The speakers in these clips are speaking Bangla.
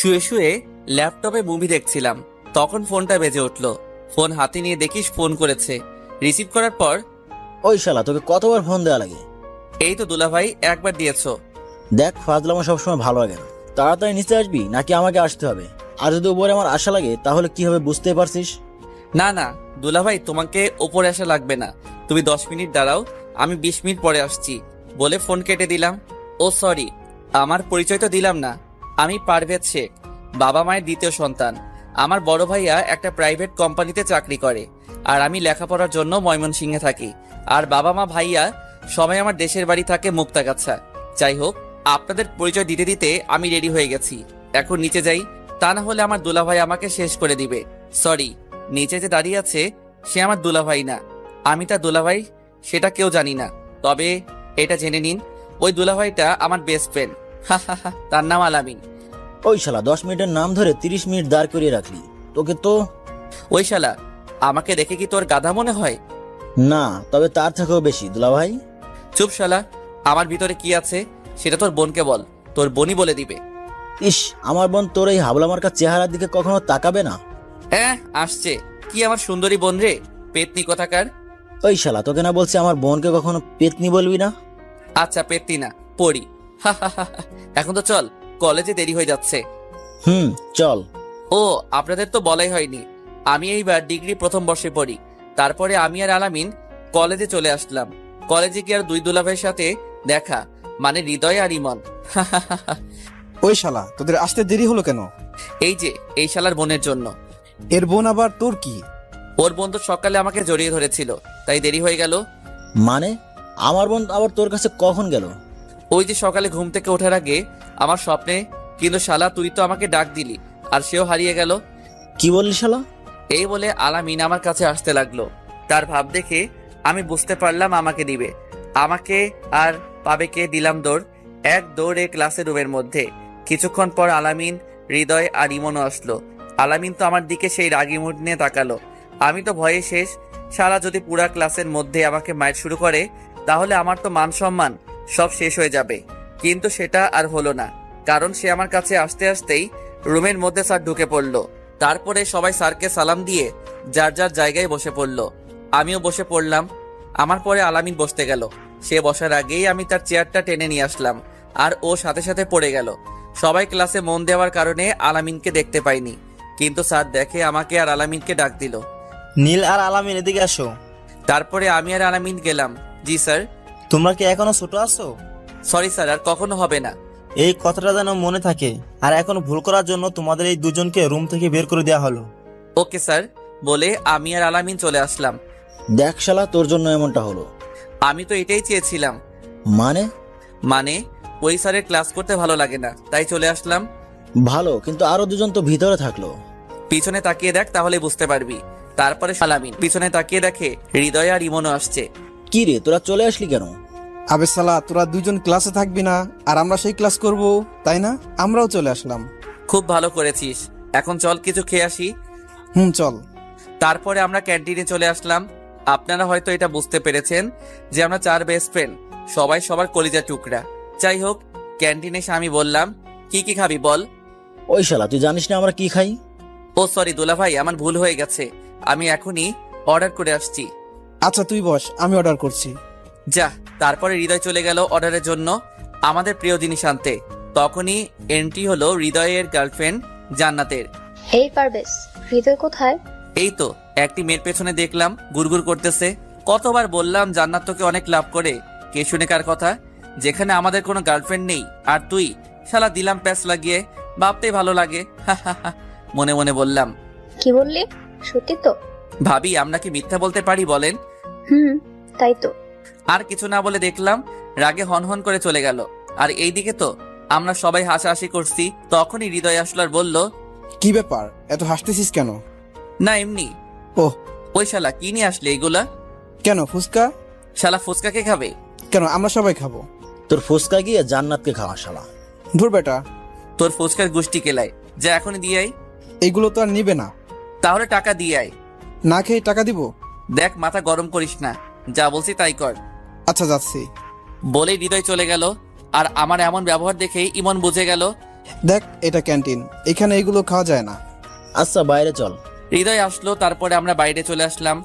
শুয়ে শুয়ে ল্যাপটপে মুভি দেখছিলাম, তখন ফোনটা বেজে উঠল। ফোন হাতে নিয়ে দেখিস ফোন করেছে। রিসিভ করার পর, ওই শালা তোকে কতবার ফোন দেওয়া লাগে? এই তো দুলাভাই একবার দিয়েছো। দেখ, ফাজলামো সবসময় ভালো লাগে না। তাড়াতাড়ি নিচে আসবি নাকি আমাকে আসতে হবে? আর যদি উপরে আমার আশা লাগে তাহলে কি হবে বুঝতে পারছিস? না না দুলাভাই, তোমাকে ওপরে আসা লাগবে না, তুমি 10 মিনিট দাঁড়াও, আমি 20 মিনিট পরে আসছি বলে ফোন কেটে দিলাম। ও সরি, আমার পরিচয় তো দিলাম না। আমি পারভেজ শেখ, বাবা মায়ের দ্বিতীয় সন্তান। আমার বড় ভাইয়া একটা প্রাইভেট কোম্পানিতে চাকরি করে, আর আমি লেখাপড়ার জন্য ময়মনসিংহে থাকি। আর বাবা মা ভাইয়া সবাই আমার দেশের বাড়ি থাকে মুক্তাগাছা। যাই হোক, আপনাদের পরিচয় দিতে দিতে আমি রেডি হয়ে গেছি, এখন নিচে যাই, তা না হলে আমার দুলাভাই আমাকে শেষ করে দিবে। সরি, নিচে যে দাঁড়িয়ে আছে সে আমার দুলাভাই না, আমি তার দুলাভাই সেটা কেউ জানি না। তবে এটা জেনে নিন, ওই দুলাভাইটা আমার বেস্ট ফ্রেন্ড, হা হা হা, তার নাম আলামিন। ওই শালা 10 মিনিটের নাম ধরে 30 মিনিট দাঁড় করিয়ে রাখলি। তোকে তো ওই শালা, আমাকে দেখে কি তোর গাধা মনে হয়? না, তবে তার থেকেও বেশি দুলাভাই। চুপ শালা, আমার ভিতরে কি আছে সেটা তোর বোনকে বল, তোর বোনই বলে দিবে। ইস, আমার বোন তোর এই হাবলা মার্কা চেহারার দিকে কখনো তাকাবে না। আসছে কি আমার সুন্দরী বোন রে, পেতনি কথাকার। ওই শালা, তোকে না বলছি আমার বোনকে কখনো পেতনি বলবি না? আচ্ছা পেতনি না, পড়ি। হা হা হা হা। এখন তো চল, কলেজে দেরি হয়ে যাচ্ছে। চল। ও, আপনাদের তো বলাই হয়নি, আমি এইবার ডিগ্রি প্রথম বর্ষে পড়ি। তারপরে আমি আর আলামিন কলেজে চলে আসলাম। কলেজে গিয়ে আর দুই দুলাভাইয়ের সাথে দেখা, মানে হৃদয় আর ইমন। ওই শালা, তোদের আসতে দেরি হলো কেন? এই যে এই শালার বোনের জন্য। এর বোন আবার তোর কি? ওর বোন তো সকালে আমাকে জড়িয়ে ধরেছিল, তাই দেরি হয়ে গেল। মানে আমার বোন আবার তোর কাছে কখন গেল? ওই যে সকালে ঘুম থেকে ওঠার আগে আমার স্বপ্নে, কিন্তু শালা তুই তো আমাকে ডাক দিলি আর সেও হারিয়ে গেল। কি বললি শালা? এই বলে আলামিন আমার কাছে আসতে লাগলো। তার ভাব দেখে আমি বুঝতে পারলাম আমাকে দিবে। আমাকে আর পাবে কে, দিলাম দৌড়। এক দৌড়ে ক্লাসের রুমের মধ্যে। কিছুক্ষণ পর আলামিন, হৃদয় আর ইমনও আসলো। আলামিন তো আমার দিকে সেই রাগি মুড নিয়ে তাকালো। আমি তো ভয়ে শেষ। সারা যদি পুরা ক্লাসের মধ্যে আমাকে মাইর শুরু করে তাহলে আমার তো মান সম্মান সব শেষ হয়ে যাবে। কিন্তু সেটা আর হলো না, কারণ সে আমার কাছে আসতে আসতেই রুমের মধ্যে স্যার ঢুকে পড়লো। তারপরে সবাই স্যারকে সালাম দিয়ে যার যার জায়গায় বসে পড়লো। আমিও বসে পড়লাম। আমার পরে আলামিন বসতে গেল। সে বসার আগেই আমি তার চেয়ারটা টেনে নিয়ে আসলাম, আর ও সাথে সাথে পড়ে গেল। সবাই ক্লাসে মন দেওয়ার কারণে আলামিনকে দেখতে পাইনি, কিন্তু স্যার দেখে আমাকে আর আলামিনকে ডাক দিল। নীল আর আলামিন এদিকে আসো। তারপরে আমি আর আলামিন গেলাম। জি স্যার। তোমরা কি এখনো ছোট আছো? সরি স্যার, আর কখনো হবে না। এই কথাটা যেন মনে থাকে। আর এখন ভুল করার জন্য তোমাদের এই দুজনকে রুম থেকে বের করে দেওয়া হলো। ওকে স্যার বলে আমি আর আলামিন চলে আসলাম। দেখ শালা, তোর জন্য এমনটা হলো। আমি তো এটাই চেয়েছিলাম। মানে ওই স্যারের ক্লাস করতে ভালো লাগে না, তাই চলে আসলাম। ভালো, কিন্তু আরো দুজন তো ভিতরে থাকলো। পিছনে তাকিয়ে দেখ, তাহলে বুঝতে পারবি। তারপরে আলামিন পিছনে তাকিয়ে দেখে হৃদয় আর ইমনও আসছে। কি রে, তোরা চলে আসলি কেন? আবে শালা, তোরা দুজন ক্লাসে থাকবি না আর আমরা সেই ক্লাস করব, তাই না? আমরাও চলে আসলাম। খুব ভালো করেছিস, এখন চল কিছু খেয়ে আসি। চল। তারপরে আমরা ক্যান্টিনে চলে আসলাম। আপনারা হয়তো এটা বুঝতে পেরেছেন যে আমরা 4 বেস্ট ফ্রেন্ড, সবাই সবার কলিজার টুকরা। যাই হোক, ক্যান্টিনে এসে আমি বললাম, কি কি খাবি বল। ওই শালা, তুই জানিস না আমরা কি খাই? ও সরি দুলা ভাই, আমার ভুল হয়ে গেছে, আমি এখনই অর্ডার করে আসছি। আচ্ছা তুই বস, আমি অর্ডার করছি। যা। তারপরে হৃদয় চলে গেল অর্ডারের জন্য আমাদের প্রিয় জিনিস আনতে। তখনই এন্ট্রি হলো হৃদয়ের গার্লফ্রেন্ড জান্নাতের। এই পারবেশ, হৃদয় কোথায়? এই তো একটি মেয়ের পেছনে দেখলাম গুড়গুড় করতেছে। কতবার বললাম জান্নাত তোকে অনেক লাভ করে, কে শুনে কার কথা, যেখানে আমাদের কোনো গার্লফ্রেন্ড নেই আর তুই শালা দিলাম প্যাস লাগিয়ে, ভাবতেই ভালো লাগে। মনে মনে বললাম। কি বললি? সত্যি তো? ভাবি, আমরা কি মিথ্যা বলতে পারি বলেন? তাই তো। আর কিছু না বলে দেখলাম রাগে হনহন করে চলে গেল। আর এইদিকে তো আমরা সবাই হাসাহাসি করছি। তখনই হৃদয় আসলো আর বলল, কি ব্যাপার, এত হাসতেছিস কেন? না এমনি। ওহ। ওই শালা কি নিয়ে আসলে এইগুলা? কেন, ফুচকা? শালা ফুচকা কে খাবে? কেন, আমরা সবাই খাবো। তোর ফুসকা গিয়ে জান্নাতকে খাওয়া শালা। ধুর বেটা, তোর ফুচকার গুষ্টি কেলায়, যা এখনই দিয়ে আয়। এইগুলো তো আর নিবে না। তাহলে টাকা দিয়ে আয়। না খেয়ে টাকা দিব? দেখ, মাথা গরম করিস না, যা বলছি তাই কর। আচ্ছা যাচ্ছি। বলেই হৃদয় চলে গেল। আর আমার এমন ব্যবহার দেখেই ইমন বুঝে গেল দেখ, এটা ক্যান্টিন, এখানে এগুলো খাওয়া যায় না। আচ্ছা বাইরে চল। হৃদয় আসলো, তারপরে আমরা বাইরে চলে আসলাম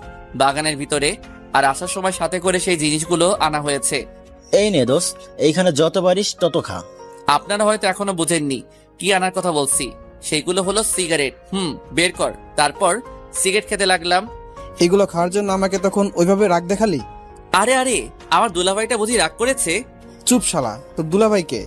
বাগানের ভিতরে। আর আসার সময় সাথে করে সেই জিনিসগুলো আনা হয়েছে। এই নে দোস্ত, এইখানে যত পারিস তত খা। আপনারা হয়তো এখনো বুঝেননি কি আনার কথা বলছি। সেগুলো হলো সিগারেট। বের কর। তারপর সিগারেট খেতে লাগলাম। এগুলো খাওয়ার জন্য আমাকে তখন ওইভাবে রাগ দেখালি? আরে আরে, আমার দুলাভাইটা বুঝি রাগ করেছে? চুপ শালা, তোর দুলাভাইকে।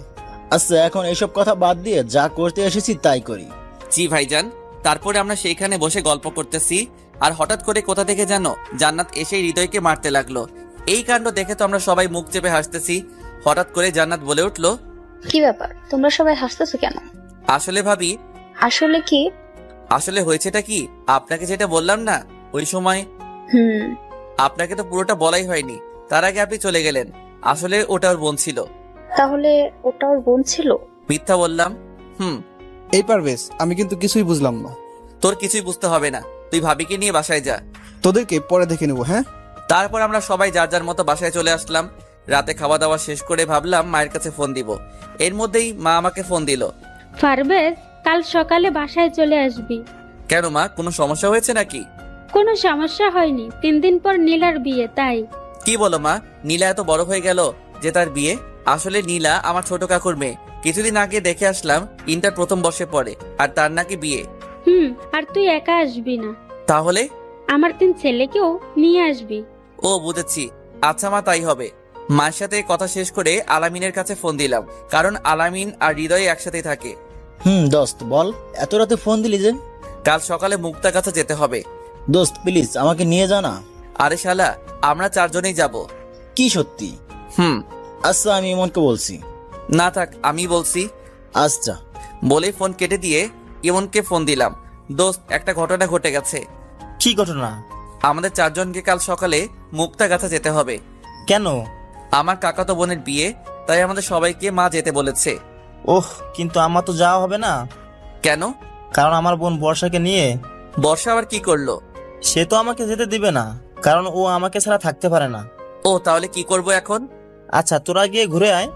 আচ্ছা এখন এইসব কথা বাদ দিয়ে যা করতে এসেছি তাই করি। জি ভাইজান। তারপরে আমরা সেইখানে বসে গল্প করতেছি, আর হঠাৎ করে কোথা থেকে যেন জান্নাত এসে হৃদয়কে মারতে লাগলো। এই কাণ্ড দেখে তো আমরা সবাই মুখ চেপে হাসতেছি। হঠাৎ করে জান্নাত বলে উঠলো, কি ব্যাপার, তোমরা সবাই হাসতেছো কেন? আসলে ভাবি, আসলে কি? আসলে হয়েছেটা কি, আপনাকে যেটা বললাম না ওই সময়, হুম। আপনাকে তো পুরোটা বলাই হয়নি। তার আগে আপনি চলে গেলেন। আসলে ওটা ওর বোন ছিল। তাহলে ওটা ওর বোন ছিল? মিথ্যা বললাম? এই পারবেশ, আমি কিন্তু কিছুই বুঝলাম না। তোর কিছুই বুঝতে হবে না, তুই ভাবিকে নিয়ে বাসায় যা। তোদেরকে পরে দেখে নেবো, হ্যাঁ? তারপর আমরা সবাই যার যার মতো বাসায় চলে আসলাম। রাতে খাওয়া দাওয়া শেষ করে ভাবলাম মায়ের কাছে ফোন দিব। এর মধ্যেই মা আমাকে ফোন দিল। পারভেজ, কাল সকালে বাসায় চলে আসবি। কেন মা, কোনো সমস্যা হয়েছে নাকি? কোনো সমস্যা হয়নি, 3 দিন পর নীলার বিয়ে, তাই। কি বলো মা, নীলা এত বড় হয়ে গেল যে তার বিয়ে? আসলে নীলা আমার ছোট কাকুর মেয়ে। কিছুদিন আগে দেখে আসলাম, ইন্টার প্রথম বর্ষে পড়ে, আর তার নাকি বিয়ে। আর তুই একা আসবি না, তাহলে? আমার 3 ছেলেকেও নিয়ে আসবি। ও বুঝেছি। আচ্ছা মা, তাই হবে। মায়ের সাথে কথা শেষ করে আলামিনের কাছে ফোন দিলাম, কারণ আলামিন আর হৃদয় একসাথেই থাকে। দোস্ত বল, এত রাতে ফোন দিলি যে? কাল সকালে মুক্তার কাছে যেতে হবে। দোস্ত প্লিজ আমাকে নিয়ে যা না। আরে শালা, আমরা 4 জনেই যাব। কি সত্যি? আচ্ছা আমি ইমনকে বলছি। না থাক, আমি বলছি। আচ্ছা। বলেই ফোন কেটে দিয়ে ইমনকে ফোন দিলাম। দোস্ত, একটা ঘটনা ঘটে গেছে। কি ঘটনা? আমাদের 4 জনকে কাল সকালে মুক্তাগাছা যেতে হবে। কেন? আমার কাকাতো বোনের বিয়ে, তাই আমাদের সবাইকে মা যেতে বলেছে। ওহ, কিন্তু আমার তো যাওয়া হবে না। কেন? কারণ আমার বোন বর্ষাকে নিয়ে। বর্ষা আবার কি করলো? সে তো আমাকে যেতে দিবে না, কারণ ও আমাকে ছাড়া থাকতে পারে না। ও, তাহলে কি করব এখন? আচ্ছা তোরা গিয়ে ঘুরে আয়।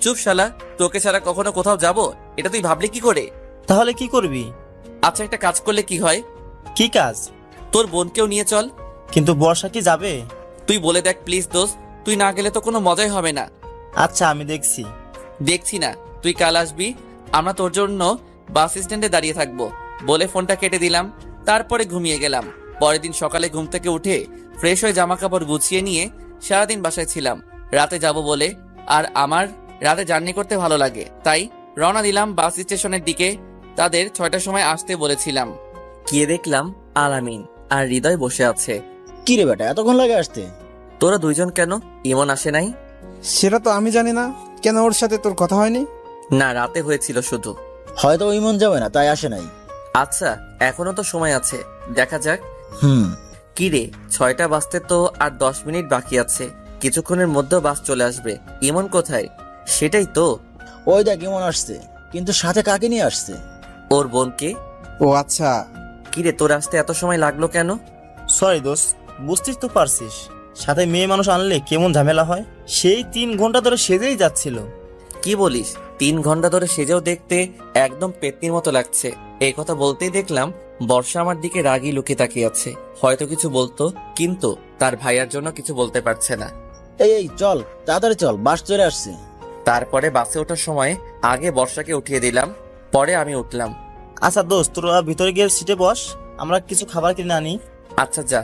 চুপ শালা, তোকে ছাড়া কখনো কোথাও যাব এটা তুই ভাবলি কি করে? তাহলে কি করবি? আচ্ছা, একটা কাজ করলে কি হয়? কি কাজ? তোর বোনকেও নিয়ে চল। কিন্তু বর্ষা কি যাবে? তুই বলে দেখ প্লিজ দোস্ত, তুই না গেলে তো কোনো মজাই হবে না। আচ্ছা আমি দেখছি। দেখছি না, তুই কাল আসবি। আমরা তোর জন্য বাস স্ট্যান্ডে দাঁড়িয়ে থাকবো। বলে ফোনটা কেটে দিলাম। তারপরে ঘুমিয়ে গেলাম। পরের দিন সকালে ঘুম থেকে উঠে ফ্রেশ হয়ে জামা কাপড় গুছিয়ে নিয়ে সারাদিন বাসায় ছিলাম, রাতে যাব বলে। আর আমার রাতে জার্নি করতে ভালো লাগে, তাই রওনা দিলাম বাস স্টেশনের দিকে। তাদের 6টার সময় আসতে বলেছিলাম। গিয়ে দেখলাম আলামিন আর হৃদয় বসে আছে। কি রে বেটা, এতক্ষণ লাগে আসতে? তোরা 2 জন কেন? ইমন আসে নাই? সেটা তো আমি জানি না। কেন, ওর সাথে তোর কথা হয়নি? না, রাতে হয়েছিল শুধু। হয়তো ওই মন যাবে না তাই আসে নাই। আচ্ছা, এখনো তো সময় আছে, দেখা যাক। হুম। কি রে, 6টা বাজতে তো আর 10 মিনিট বাকি আছে। কিছুক্ষণের মধ্যে বাস চলে আসবে। ইমন কোথায়? সেটাই তো। ওই দেখ ইমন আসছে, কিন্তু সাথে কাকে নিয়ে আসছে? ওর বোনকে। ও আচ্ছা। কি রে, তোর আসতে এত সময় লাগলো কেন? সরি দোস্ত, বুঝতেই তো পারছিস, সাথে মেয়ে মানুষ আনলে কেমন ঝামেলা হয়। সেই 3 ঘন্টা ধরে সেজেই যাচ্ছিল। কি বলিস? 3 ঘন্টা ধরে সেজেও দেখতে একদম পেতনির মতো লাগছে। এই কথা বলতেই দেখলাম বর্ষা আমার দিকে রাগী লুকিয়ে তাকিয়ে আছে। হয়তো কিছু বলতো, কিন্তু তার ভাইয়ার জন্য কিছু বলতে পারছে না। এই চল তাড়াতাড়ি চল, বাস চলে আসছে। তারপরে বাসে ওঠার সময় আগে বর্ষাকে উঠিয়ে দিলাম, পরে আমি উঠলাম। আচ্ছা দোস্ত, তোরা ভিতরে গিয়ে সিটে বস, আমরা কিছু খাবার কিনে আনি। আচ্ছা যা,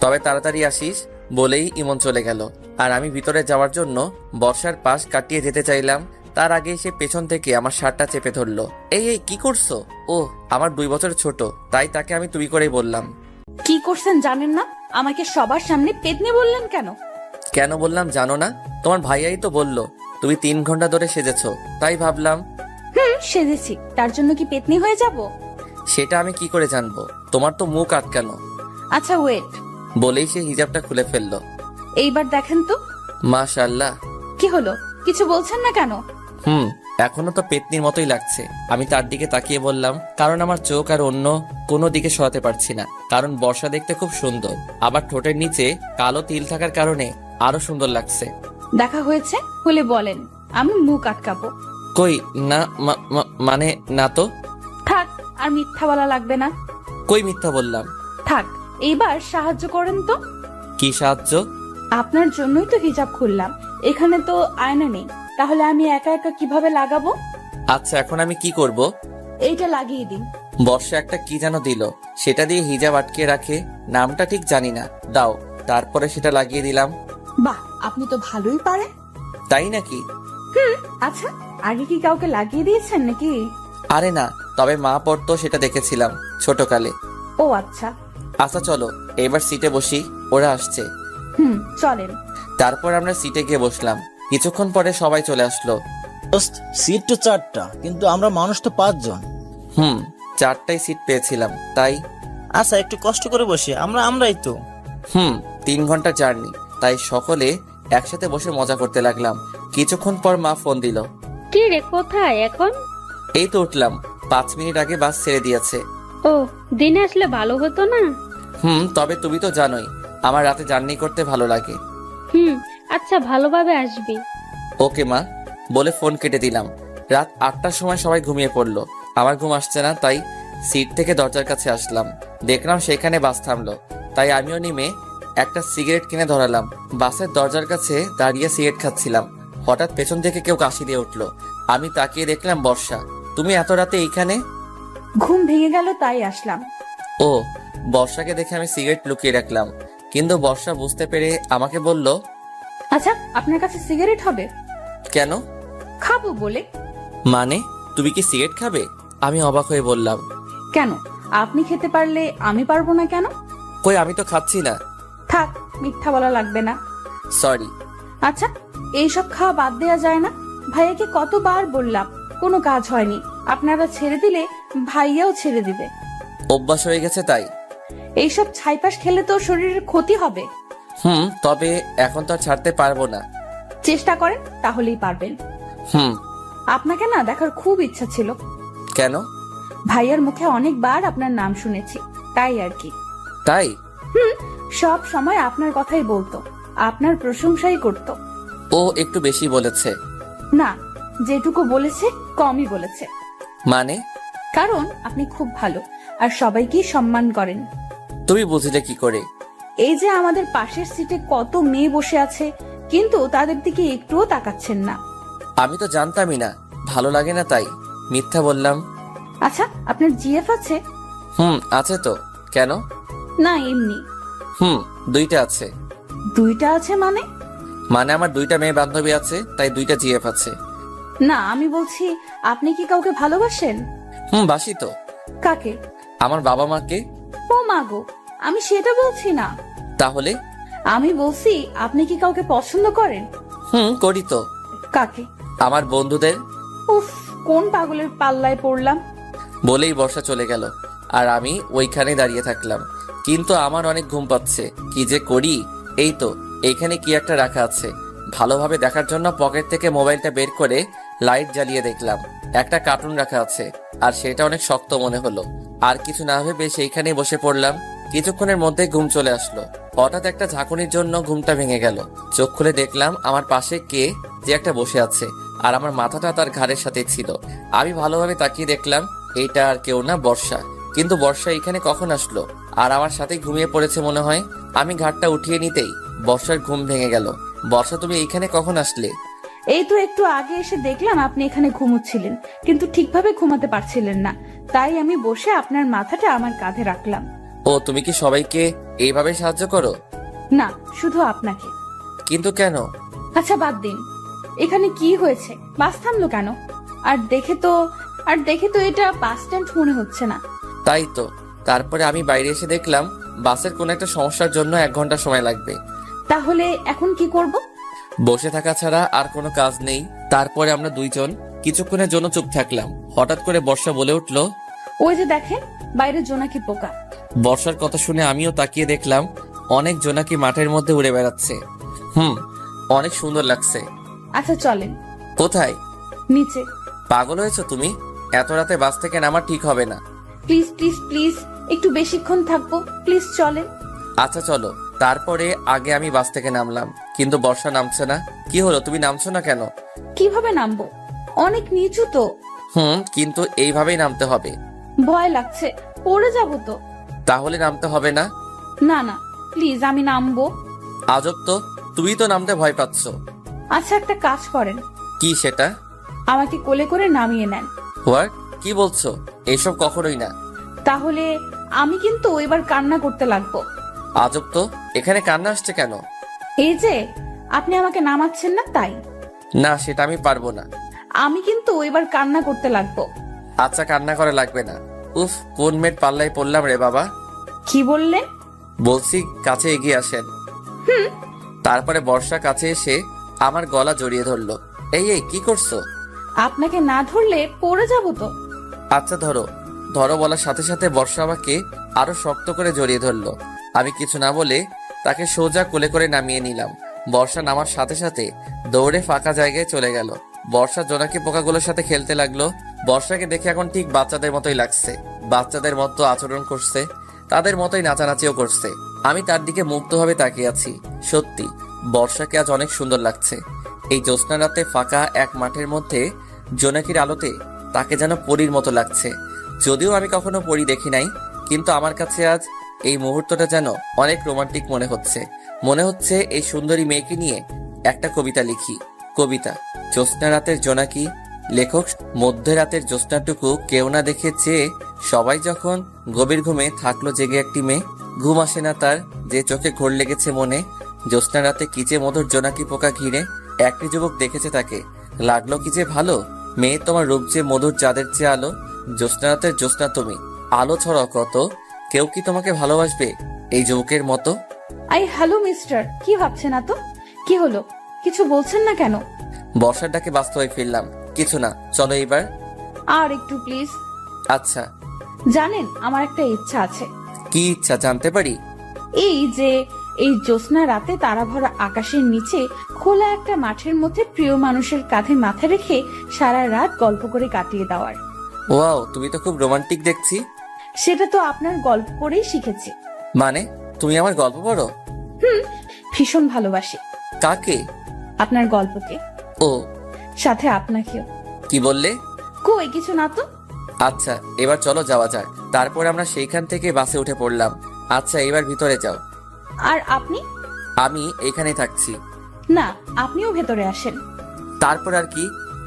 তবে তাড়াতাড়ি আসিস। বলেই ইমন চলে গেল। আর আমি ভিতরে যাওয়ার জন্য বর্ষার পাশ কাটিয়ে যেতে চাইলাম, তার আগে সে পেছন থেকে আমার শার্টটা চেপে ধরলো। এই এই কি করছো? ও আমার 2 বছর ছোট, তাই তাকে আমি তুমি করেই বললাম। কি করছেন জানেন না? আমাকে সবার সামনে পেতনি বললেন কেন? কেন বললাম জানো না? তোমার ভাইয়াই তো বললো তুমি 3 ঘন্টা ধরে সেজেছো, তাই ভাবলাম। সেজেছি, তার জন্য কি পেতনি হয়ে যাব? সেটা আমি কি করে জানবো? তোমার তো মুখ আটকানো। আচ্ছা ওয়েট। বলেই সে হিজাবটা খুলে ফেললো। এইবার দেখেন তো। মাশাআল্লাহ। কি হলো, কিছু বলছেন না কেন? এখনো তো পেতনির মতোই লাগছে। আমি তার দিকে তাকিয়ে বললাম, কারণ আমার চোখ আর অন্য কোনো দিকে সরাতে পারছি না। কারণ বর্ষা দেখতে খুব সুন্দর, আবার ঠোঁটের নিচে কালো তিল থাকার কারণে আরো সুন্দর লাগছে। দেখা হয়েছে হলে বলেন, আমি মুখ আটকাবো। কই না মানে না তো। থাক, আর মিথ্যা বলা লাগবে না। কই মিথ্যা বললাম? থাক, এইবার সাহায্য করেন তো। কি সাহায্য? আপনার জন্যই তো হিজাব খুললাম। এখানে তো আয়না নেই, তাহলে আমি একা একা কিভাবে লাগাবো? আচ্ছা, এখন আমি কি করব? এইটা লাগিয়ে দিন। বর্ষা একটা কি যেন দিল, সেটা দিয়ে হিজাব আটকে রাখে, নামটা ঠিক জানি না, দাও। তারপরে সেটা লাগিয়ে দিলাম। বাহ, আপনি তো ভালোই পারেন। তাই নাকি? আচ্ছা, আগে কি কাউকে লাগিয়ে দিয়েছেন নাকি? আরে না, তবে মা পড়তো সেটা দেখেছিলাম ছোটকালে। ও আচ্ছা। আচ্ছা চলো এবার সিটে বসি, ওরা আসছে। চলেন। তারপর আমরা সিটে গিয়ে বসলাম। কিছুক্ষণ পরে সবাই চলে আসলো। দোস্ত, সিট তো 4টা, কিন্তু আমরা মানুষ তো 5 জন। 4টাই সিট পেয়েছিলাম তাই। আচ্ছা, একটু কষ্ট করে বসে আমরাই তো। 3 ঘন্টা জার্নি, তাই সকলে একসাথে বসে মজা করতে লাগলাম। কিছুক্ষণ পর মা ফোন দিল। কি রে, কোথায় এখন? এই তো উঠলাম, 5 মিনিট আগে বাস ছেড়ে দিয়েছে। ও, দিনে আসলে ভালো হতো না? তবে তুমি তো জানোই আমার রাতে জার্নি করতে ভালো লাগে। আচ্ছা, ভালোভাবে আসবি। ওকে মা, বলে ফোন কেটে দিলাম। রাত 8টার সময় সবাই ঘুমিয়ে পড়লো। আমার ঘুম আসছে না, তাই সিট থেকে দরজার কাছে আসলাম। দেখলাম সেখানে বাস থামলো, তাই আমিও নেমে একটা সিগারেট কিনে ধরালাম। বাসের দরজার কাছে দাঁড়িয়ে সিগারেট খাচ্ছিলাম। হঠাৎ পেছন থেকে কেউ কাশি দিয়ে উঠলো। আমি তাকিয়ে দেখলাম বর্ষা। তুমি এত রাতে এইখানে? ঘুম ভেঙে গেল তাই আসলাম। ও, বর্ষাকে দেখে আমি সিগারেট লুকিয়ে রাখলাম, কিন্তু বর্ষা বুঝতে পেরে আমাকে বলল, আচ্ছা, আপনার কাছে সিগারেট হবে? কেন? খাবো বলে। মানে তুমি কি সিগারেট খাবে? আমি অবাক হয়ে বললাম, কেন, আপনি খেতে পারলে আমি পারবো না কেন? কই আমি তো খাচ্ছি না। থাক, মিথ্যা বলা লাগবে না। সরি। আচ্ছা, এইসব খাওয়া বাদ দেওয়া যায় না? ভাইয়াকে কতবার বললাম, কোনো কাজ হয়নি। আপনারা ছেড়ে দিলে ভাইয়াও ছেড়ে দিবে। অভ্যাস হয়ে গেছে তাই। এইসব ছাইপাশ খেলে তো শরীরের ক্ষতি হবে। তবে এখন তো আর ছাড়তে পারবো না। চেষ্টা করেন, তাহলেই পারবেন। আপনাকে না দেখার খুব ইচ্ছা ছিল। কেন? ভাইয়ার মুখে অনেকবার আপনার নাম শুনেছি, তাই আর কি। তাই? সব সময় আপনার কথাই বলতো, আপনার প্রশংসাই করতো। ও একটু বেশি বলেছে। না, যেটুকু বলেছে কমই বলেছে। মানে? কারণ আপনি খুব ভালো আর সবাইকে সম্মান করেন। তুমি বুঝলে কি করে? এই যে আমাদের পাশের সিটে কত মেয়ে বসে আছে, কিন্তু তাদের দিকে একটুও তাকাচ্ছেন না। আমি তো জানতামই না, ভালো লাগে না তাই মিথ্যা বললাম। আচ্ছা, আপনার জিএফ আছে? আছে তো। কেন? না, এমনি। 2টা আছে। 2টা আছে মানে? মানে আমার 2টা মেয়ে বান্ধবী আছে, তাই 2টা জিএফ আছে। না, আমি বলছি আপনি কি কাউকে ভালোবাসেন? বাসি তো। কাকে? আমার বাবা মাকে। ও মাগো, আমি সেটা বলছি না। তাহলে? আমি বলছি আপনি কি কাউকে পছন্দ করেন? করি তো। কাকে? আমার বন্ধুদের। উফ, কোন পাগলের পাল্লায় পড়লাম। বলেই বর্ষা চলে গেল, আর আমি ওইখানে দাঁড়িয়ে থাকলাম। কিন্তু আমার অনেক ঘুম পাচ্ছে, কি যে করি। এই তো এইখানে কি একটা রাখা আছে। ভালোভাবে দেখার জন্য পকেট থেকে মোবাইলটা বের করে লাইট জ্বালিয়ে দেখলাম একটা কার্টুন রাখা আছে, আর সেটা অনেক শক্ত মনে হলো। আর কিছু না ভেবে সেইখানেই বসে পড়লাম। কিছুক্ষণের মধ্যে ঘুম চলে আসলো। হঠাৎ একটা ঝাঁকুনির জন্য ঘুমটা ভেঙে গেল। চোখ খুলে দেখলাম আমার পাশে কে যে একটা বসে আছে, আর আমার মাথাটা তার ঘাড়ের সাথে ছিল। আমি ভালোভাবে তাকিয়ে দেখলাম এইটা আর কেউ না, বর্ষা। কিন্তু বর্ষা এখানে কখন আসলো? আর আমার সাথে ঘুমিয়ে পড়েছে মনে হয়। আমি ঘাটটা উঠিয়ে নিতেই বর্ষার ঘুম ভেঙে গেল। বর্ষা, তুমি এইখানে কখন আসলে? এই তো একটু আগে এসে দেখলাম আপনি এখানে ঘুমোচ্ছিলেন, কিন্তু ঠিকভাবে ঘুমাতে পারছিলেন না, তাই আমি বসে আপনার মাথাটা আমার কাঁধে রাখলাম। ও, তুমি কি সবাইকে এইভাবে সাহায্য করো? না, শুধু আপনাকে। কিন্তু কেন? আচ্ছা বাদ দিন, এখানে কি হয়েছে? বাস থামলো কেন? আর দেখে তো এটা বাস স্ট্যান্ড মনে হচ্ছে না। তাই তো। তারপরে আমি বাইরে এসে দেখলাম বাসের কোনো একটা সমস্যার জন্য 1 ঘন্টা সময় লাগবে। তাহলে এখন কি করব? বসে থাকা ছাড়া আর কোনো কাজ নেই। তারপরে আমরা 2 জন কিছুক্ষণের জন্য চুপ থাকলাম। হঠাৎ করে বর্ষা বলে উঠলো, ওই যে দেখেন, বাইরে জোনাকি পোকা। বর্ষার কথা শুনে আমিও তাকিয়ে দেখলাম অনেক জোনাকি মাঠের মধ্যে উড়ে বেড়াচ্ছে। অনেক সুন্দর লাগছে। আচ্ছা চলেন। কোথায়? নিচে। পাগল হয়েছো তুমি? এত রাতে বাস থেকে নামা ঠিক হবে না। প্লিজ প্লিজ প্লিজ, একটু বেশিক্ষণ থাকবো, প্লিজ চলেন। আচ্ছা চলো। তারপরে আগে আমি বাস থেকে নামলাম, কিন্তু বর্ষা নামছে না। কি হলো, তুমি নামছো না কেন? কিভাবে নামবো? অনেক নিচু তো। কিন্তু এইভাবেই নামতে হবে। ভয় লাগছে, পড়ে যাব তো। তাহলে নামতে হবে না? না না, প্লিজ আমি নামবো। আজব তো, তুই তো নামতে ভয় পাচ্ছ। আচ্ছা একটা কাজ করেন, কি সেটা? আমাকে কোলে করে নামিয়ে নেন। হোয়াট? কি বলছো? এসব কখনোই না। তাহলে আমি কিন্তু এবার কান্না করতে লাগবো। আজব তো, এখানে কান্না আসছে কেন? এই যে আপনি আমাকে নামাচ্ছেন না তাই। না, সেটা আমি পারবো না। আমি কিন্তু এবার কান্না করতে লাগবো। আচ্ছা, কান্না করা লাগবে না। উফ, কোন মেয়ের পাল্লায় পড়লাম রে বাবা। কি বললেন? বলছি কাছে এগিয়ে আসেন। তারপরে বর্ষা কাছে এসে আমার গলা জড়িয়ে ধরলো। এই এই, কি করছো? আপনাকে না ধরলে পড়ে যাব তো। আচ্ছা ধরো। ধরো বলার সাথে সাথে বর্ষা আমাকে আরো শক্ত করে জড়িয়ে ধরলো। আমি কিছু না বলে তাকে সোজা কোলে করে নামিয়ে নিলাম। বর্ষা নামার সাথে সাথে দৌড়ে ফাঁকা জায়গায় চলে গেল। বর্ষা জোনাকি পোকাগুলোর সাথে খেলতে লাগলো। বর্ষাকে দেখে এখন ঠিক বাচ্চাদের মতোই লাগছে। বাচ্চাদের মতো আচরণ করছে, তাদের মতোই নাচানাচিও করছে। আমি তার দিকে মুগ্ধভাবে তাকিয়ে আছি। সত্যি বর্ষাকে আজ অনেক সুন্দর লাগছে। এই জ্যোৎস্না রাতে ফাঁকা এক মাঠের মধ্যে জোনাকির আলোতে তাকে যেন পরীর মতো লাগছে। যদিও আমি কখনো পরী দেখি নাই, কিন্তু আমার কাছে আজ এই মুহূর্তটা যেন অনেক রোমান্টিক মনে হচ্ছে। মনে হচ্ছে এই সুন্দরী মেয়েকে নিয়ে একটা কবিতা লিখি। কবিতা, জ্যোৎস্না রাতের জোনাকি। লেখক, মধ্যরাতের জ্যোৎস্নাটুকু কেউ না দেখে চেয়ে সবাই যখন গভীর ঘুমে থাকলো জেগে একটি মেয়ে। ঘুম আসে না তার, যে চোখে ঘোর লেগেছে মনে। জ্যোৎস্না রাতে কি যে মধুর জোনাকি পোকা ঘিরে একটি যুবক দেখেছে তাকে, লাগলো কি যে ভালো। মেয়ে তোমার রূপ যে মধুর চাঁদের চেয়ে আলো। জ্যোৎস্না রাতের জ্যোৎস্না তুমি, আলো ছড়াও কত। কেউ কি তোমাকে ভালোবাসবে এই যুবকের মতো? হ্যালো মিস্টার, কি ভাবছেন না তো? কি হলো, কিছু বলছেন না কেন? বর্ষার ডাকে বাস্তবে ফিরলাম। কিছু না, চলো এবার। আর একটু প্লিজ। আচ্ছা। জানেন আমার একটা ইচ্ছা আছে। কি ইচ্ছা জানতে পারি? এই যে এই জ্যোৎস্না রাতে তারা ভরা আকাশের নিচে খোলা একটা মাঠের মধ্যে প্রিয় মানুষের কাঁধে মাথা রেখে সারা রাত গল্প করে কাটিয়ে দেওয়ার। ওয়াও, তুমি তো খুব রোমান্টিক দেখছি। সেটা তো আপনার গল্প করেই শিখেছি। মানে তুমি আমার গল্প পড়ো? ভীষণ ভালোবাসি। কাকে? আপনার গল্পকে, ও, সাথে আপনাকেও। কি বললে? কই কিছু না তো। আচ্ছা, এবার চলো যাওয়া যাক। তারপর আমরা সেইখান থেকে বাসে উঠে পড়লাম। আচ্ছা, এবার ভিতরে যাও। আর আপনি? আমি এখানেই থাকছি। না, আপনিও ভেতরে আসেন। তারপর আর কি,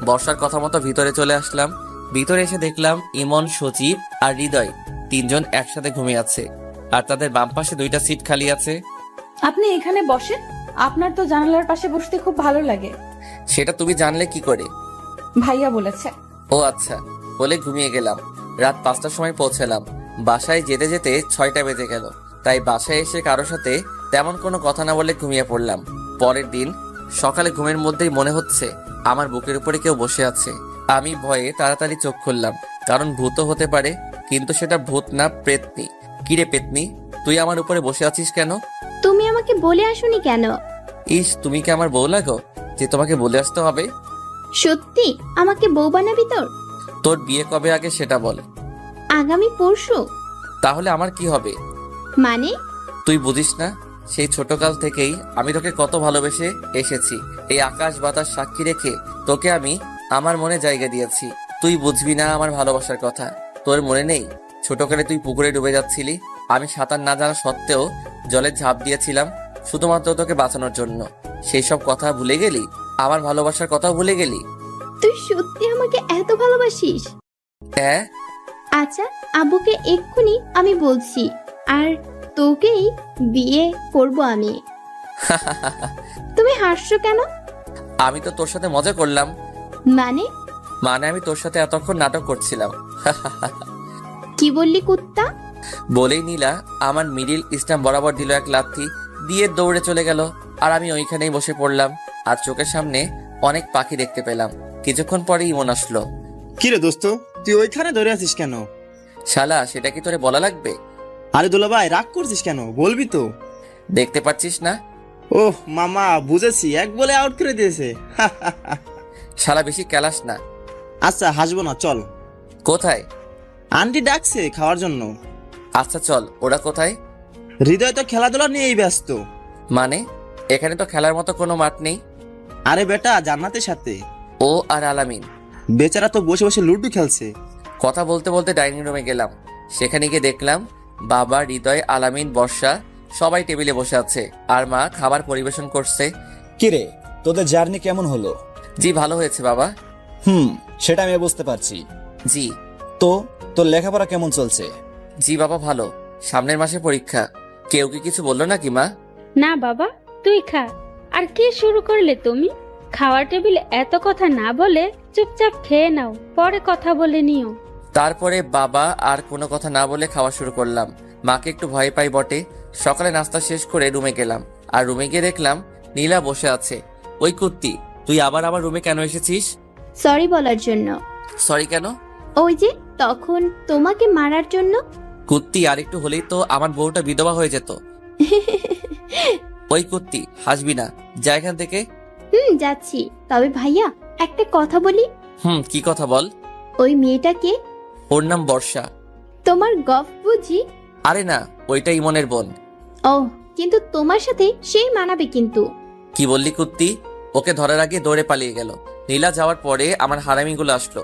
বর্ষার কথা মতো ভিতরে চলে আসলাম। ভিতরে এসে দেখলাম ইমন, সজীব আর হৃদয় তিনজন একসাথে ঘুমিয়ে আছে, আর তাদের বাম পাশে 2টা সিট খালি আছে। আপনি এখানে বসেন, আপনার তো জানালার পাশে বসতে খুব ভালো লাগে। সেটা তুমি জানলে কি করে? ভাইয়া বলেছে। ও আচ্ছা, বলে ঘুমিয়ে গেলাম। রাত 5টার সময় পৌঁছালাম। বাসায় যেতে যেতে 6টা বেজে গেল। তাই বাসায় এসে কারোর সাথে তেমন কোনো কথা না বলে ঘুমিয়ে পড়লাম। পরের দিন সকালে ঘুমের মধ্যেই মনে হচ্ছে আমার বুকের উপরে কেউ বসে আছে। আমি ভয়ে তাড়াতাড়ি চোখ খুললাম, কারণ ভূতও হতে পারে, কিন্তু সেটা ভূত না, প্রেতনি। কিরে পেতনি, তুই আমার উপরে বসে আছিস কেন? তুমি আমাকে বলে আসোনি কেন? ইস, তুমি কি আমার বউ লাগো যে তোমাকে বলে আসতে হবে? সত্যি আমাকে বউ বানাবি তোর? তোর বিয়ে কবে আগে সেটা বল। আগামী পরশু। তাহলে আমার কি হবে? মানে? তুই বুঝিস না, সেই ছোটকাল থেকেই আমি তোকে কত ভালোবেসে এসেছি। এই আকাশ বাতাস সাক্ষী রেখে তোকে আমি আমার মনে জায়গা দিয়েছি। তুই বুঝবি না আমার ভালোবাসার কথা। তোর মনে নেই ছোটকালে তুই পুকুরে ডুবে যাচ্ছিলি, আমি সাঁতার না জানা সত্ত্বেও জলে ঝাঁপ দিয়েছিলাম শুধুমাত্র তোকে বাঁচানোর জন্য। সেই সব কথা ভুলে গেলি? আমার ভালোবাসার কথাও ভুলে গেলি? তুই সত্যি আমাকে এত ভালোবাসিস? হ্যাঁ। আচ্ছা, আব্বুকে এক্ষুনি আমি বলছি, আর তোকেই বিয়ে করব আমি। তুমি হাসছো কেন? আমি তো তোর সাথে মজা করলাম। মানে? মানে আমি তোর সাথে এতক্ষণ নাটক করছিলাম। কি বললি কুত্তা? বলেই নীলা আমার মিডিল স্টাম্প বরাবর দিল এক লাথি, দিয়ে দৌড়ে চলে গেল। আর আমি ওইখানেই বসে পড়লাম, আর চোখের সামনে অনেক পাখি দেখতে পেলাম। কিছুক্ষণ পরে ইমন আসলো। কিরে দোস্ত, তুই ওইখানে ধরে আছিস কেন? শালা, সেটা কি তোরে বলা লাগবে? আরে দুলাভাই, রাগ করছিস কেন? বলবি তো। দেখতে পাচ্ছিস না? ওহ মামা, বুঝেছি, এক বলে আউট করে দিয়েছে। শালা বেশি ক্যালাস না। আচ্ছা হাসবো না, চল। কোথায়? আন্টি ডাকছে খাওয়ার জন্য। আচ্ছা চল। ওরা কোথায়? হৃদয় তো খেলাধুলা নিয়েই ব্যস্ত। মানে এখানে তো খেলার মতো কোনো মাঠ নেই। আরে বেটা, জান্নাতের সাথে। ও আর আলামিন। বেচারা তো বসে বসে লুডো খেলছে। কথা বলতে বলতে ডাইনিং রুমে গেলাম। সেখানে গিয়ে দেখলাম বাবা, হৃদয়, আলামিন, বর্ষা সবাই টেবিলে বসে আছে আর মা খাবার পরিবেশন করছে। কিরে, তোদের জার্নি কেমন হলো? জি ভালো হয়েছে বাবা। সেটা আমি বুঝতে পারছি। জি। তো তোর লেখাপড়া কেমন চলছে? জি বাবা ভালো, সামনের মাসে পরীক্ষা। কেউ কি কিছু বললো নাকি মা? না বাবা, তুই খা। আর কি শুরু করলে তুমি? খাওয়ার টেবিলে এত কথা না বলে চুপচাপ খেয়ে নাও, পরে কথা বলে নিও। তারপরে বাবা আর কোনো কথা না বলে খাওয়া শুরু করলাম। মাকে একটু ভয় পাই বটে। সকালে নাস্তা শেষ করে রুমে গেলাম, আর রুমে গিয়ে দেখলাম নীলা বসে আছে। ওই কুত্তি, তুই আবার আমার রুমে কেন এসেছিস? সরি বলার জন্য। সরি কেন? ওই যে তখন তোমাকে মারার জন্য। কুত্তি, আর একটু হলেই তো আমার বউটা বিধবা হয়ে যেত। ওই কুত্তি, হাসবি না, যা এখান থেকে। যাচ্ছি। তবে ভাইয়া একটা কথা বলি। কি কথা বল? ওই মেয়েটাকে, ওর নাম বর্ষা। তোমার গফ বুঝি? আরে না, ওইটা ইমনের বোন। ও, কিন্তু তোমার সাথে সেই মানাবে কিন্তু। কি বললি কুত্তি? ওকে ধরার আগে দৌড়ে পালিয়ে গেল। নীলা যাওয়ার পরে আমার হারামিগুলো আসলো।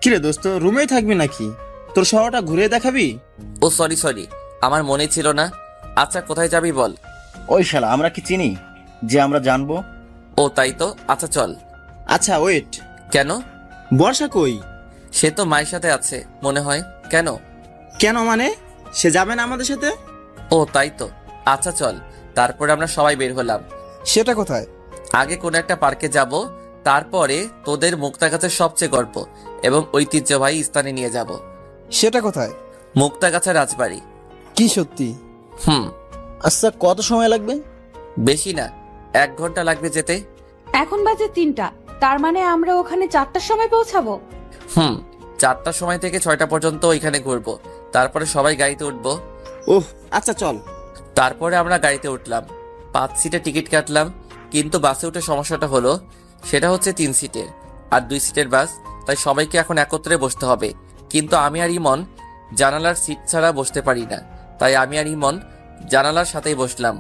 কিরে দোস্ত, রুমেই থাকবি নাকি? তোর শহরটা ঘুরে দেখাবি? ও সরি, আমার মনে ছিল না। আচ্ছা কোথায় যাবি বল? ওই শালা, আমরা কি চিনি যে আমরা জানবো? ও তাই তো, আচ্ছা চল। আচ্ছা ওয়েট, কেন? বর্ষা কই? সে তো মায়ের সাথে আছে মনে হয়। কেন? কেন মানে? সে যাবে না আমাদের সাথে? ও তাই তো, আচ্ছা চল। তারপরে আমরা সবাই বের হলাম। সেটা কোথায়? আগে কোনো একটা পার্কে যাব, তারপরে তোদের মুক্তাগাছার সবচেয়ে গল্প এবং ঐতিহ্যবাহী স্থানে নিয়ে যাব। সেটা কোথায়? মুক্তাগাছা রাজবাড়ি। কি সত্যি? আচ্ছা, কত সময় লাগবে? বেশি না, 1 ঘন্টা লাগবে যেতে। এখন বাজে 3টা, তার মানে আমরা ওখানে 4টার সময় পৌঁছাবো। 4টার সময় থেকে 6টা পর্যন্ত ওইখানে ঘুরবো, তারপরে সবাই গাড়িতে উঠবো। ওহ আচ্ছা চল। তারপরে আমরা গাড়িতে উঠলাম, 5 সিটের টিকিট কাটলাম। কিন্তু বাসে উঠে সমস্যাটা হলো, সেটা হচ্ছে 3 সিটের আর 2 সিটের বাস, তাই সবাইকে এখন একত্রে বসতে হবে। কিন্তু আমি আর ইমন জানালার সিট ছাড়া বসতে পারি না, তাই আমি আর ইমন জানালার সাথেই বসলাম।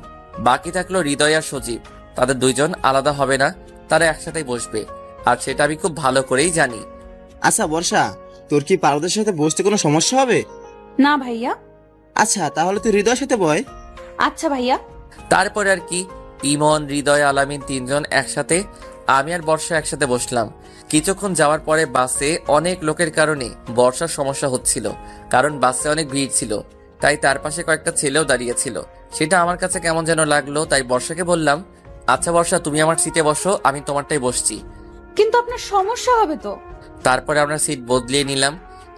বাকি থাকলো হৃদয় আর সজীব। তাদের 2 জন আলাদা হবে না, তারা একসাথেই বসবে, আর সেটা আমি খুব ভালো করেই জানি। আচ্ছা বর্ষা, তোর কি পারদের সাথে বসতে কোনো সমস্যা হবে? না ভাইয়া। আচ্ছা তাহলে তুই হৃদয়ের সাথে বয়। আচ্ছা ভাইয়া। তারপরে আর কি, ইমন, হৃদয়, আলামিন 3 জন একসাথে, আমি আর বর্ষা একসাথে বসলাম। কিছুক্ষণ যাওয়ার পরে বাসে অনেক লোকের কারণে বর্ষার সমস্যা হচ্ছিল, কারণ বাসে অনেক ভিড় ছিল, তাই তার পাশে কয়েকটা ছেলেও দাঁড়িয়েছিল। সেটা আমার কাছে কেমন যেন লাগলো, তাই বর্ষাকে বললাম, আচ্ছা বর্ষা, তুমি আমার সিটে বসো, আমি তোমারটাই বসছি। কিন্তু আপনার সমস্যা হবে তো। তারপরে আমরা সিট বদলিয়ে নিলাম।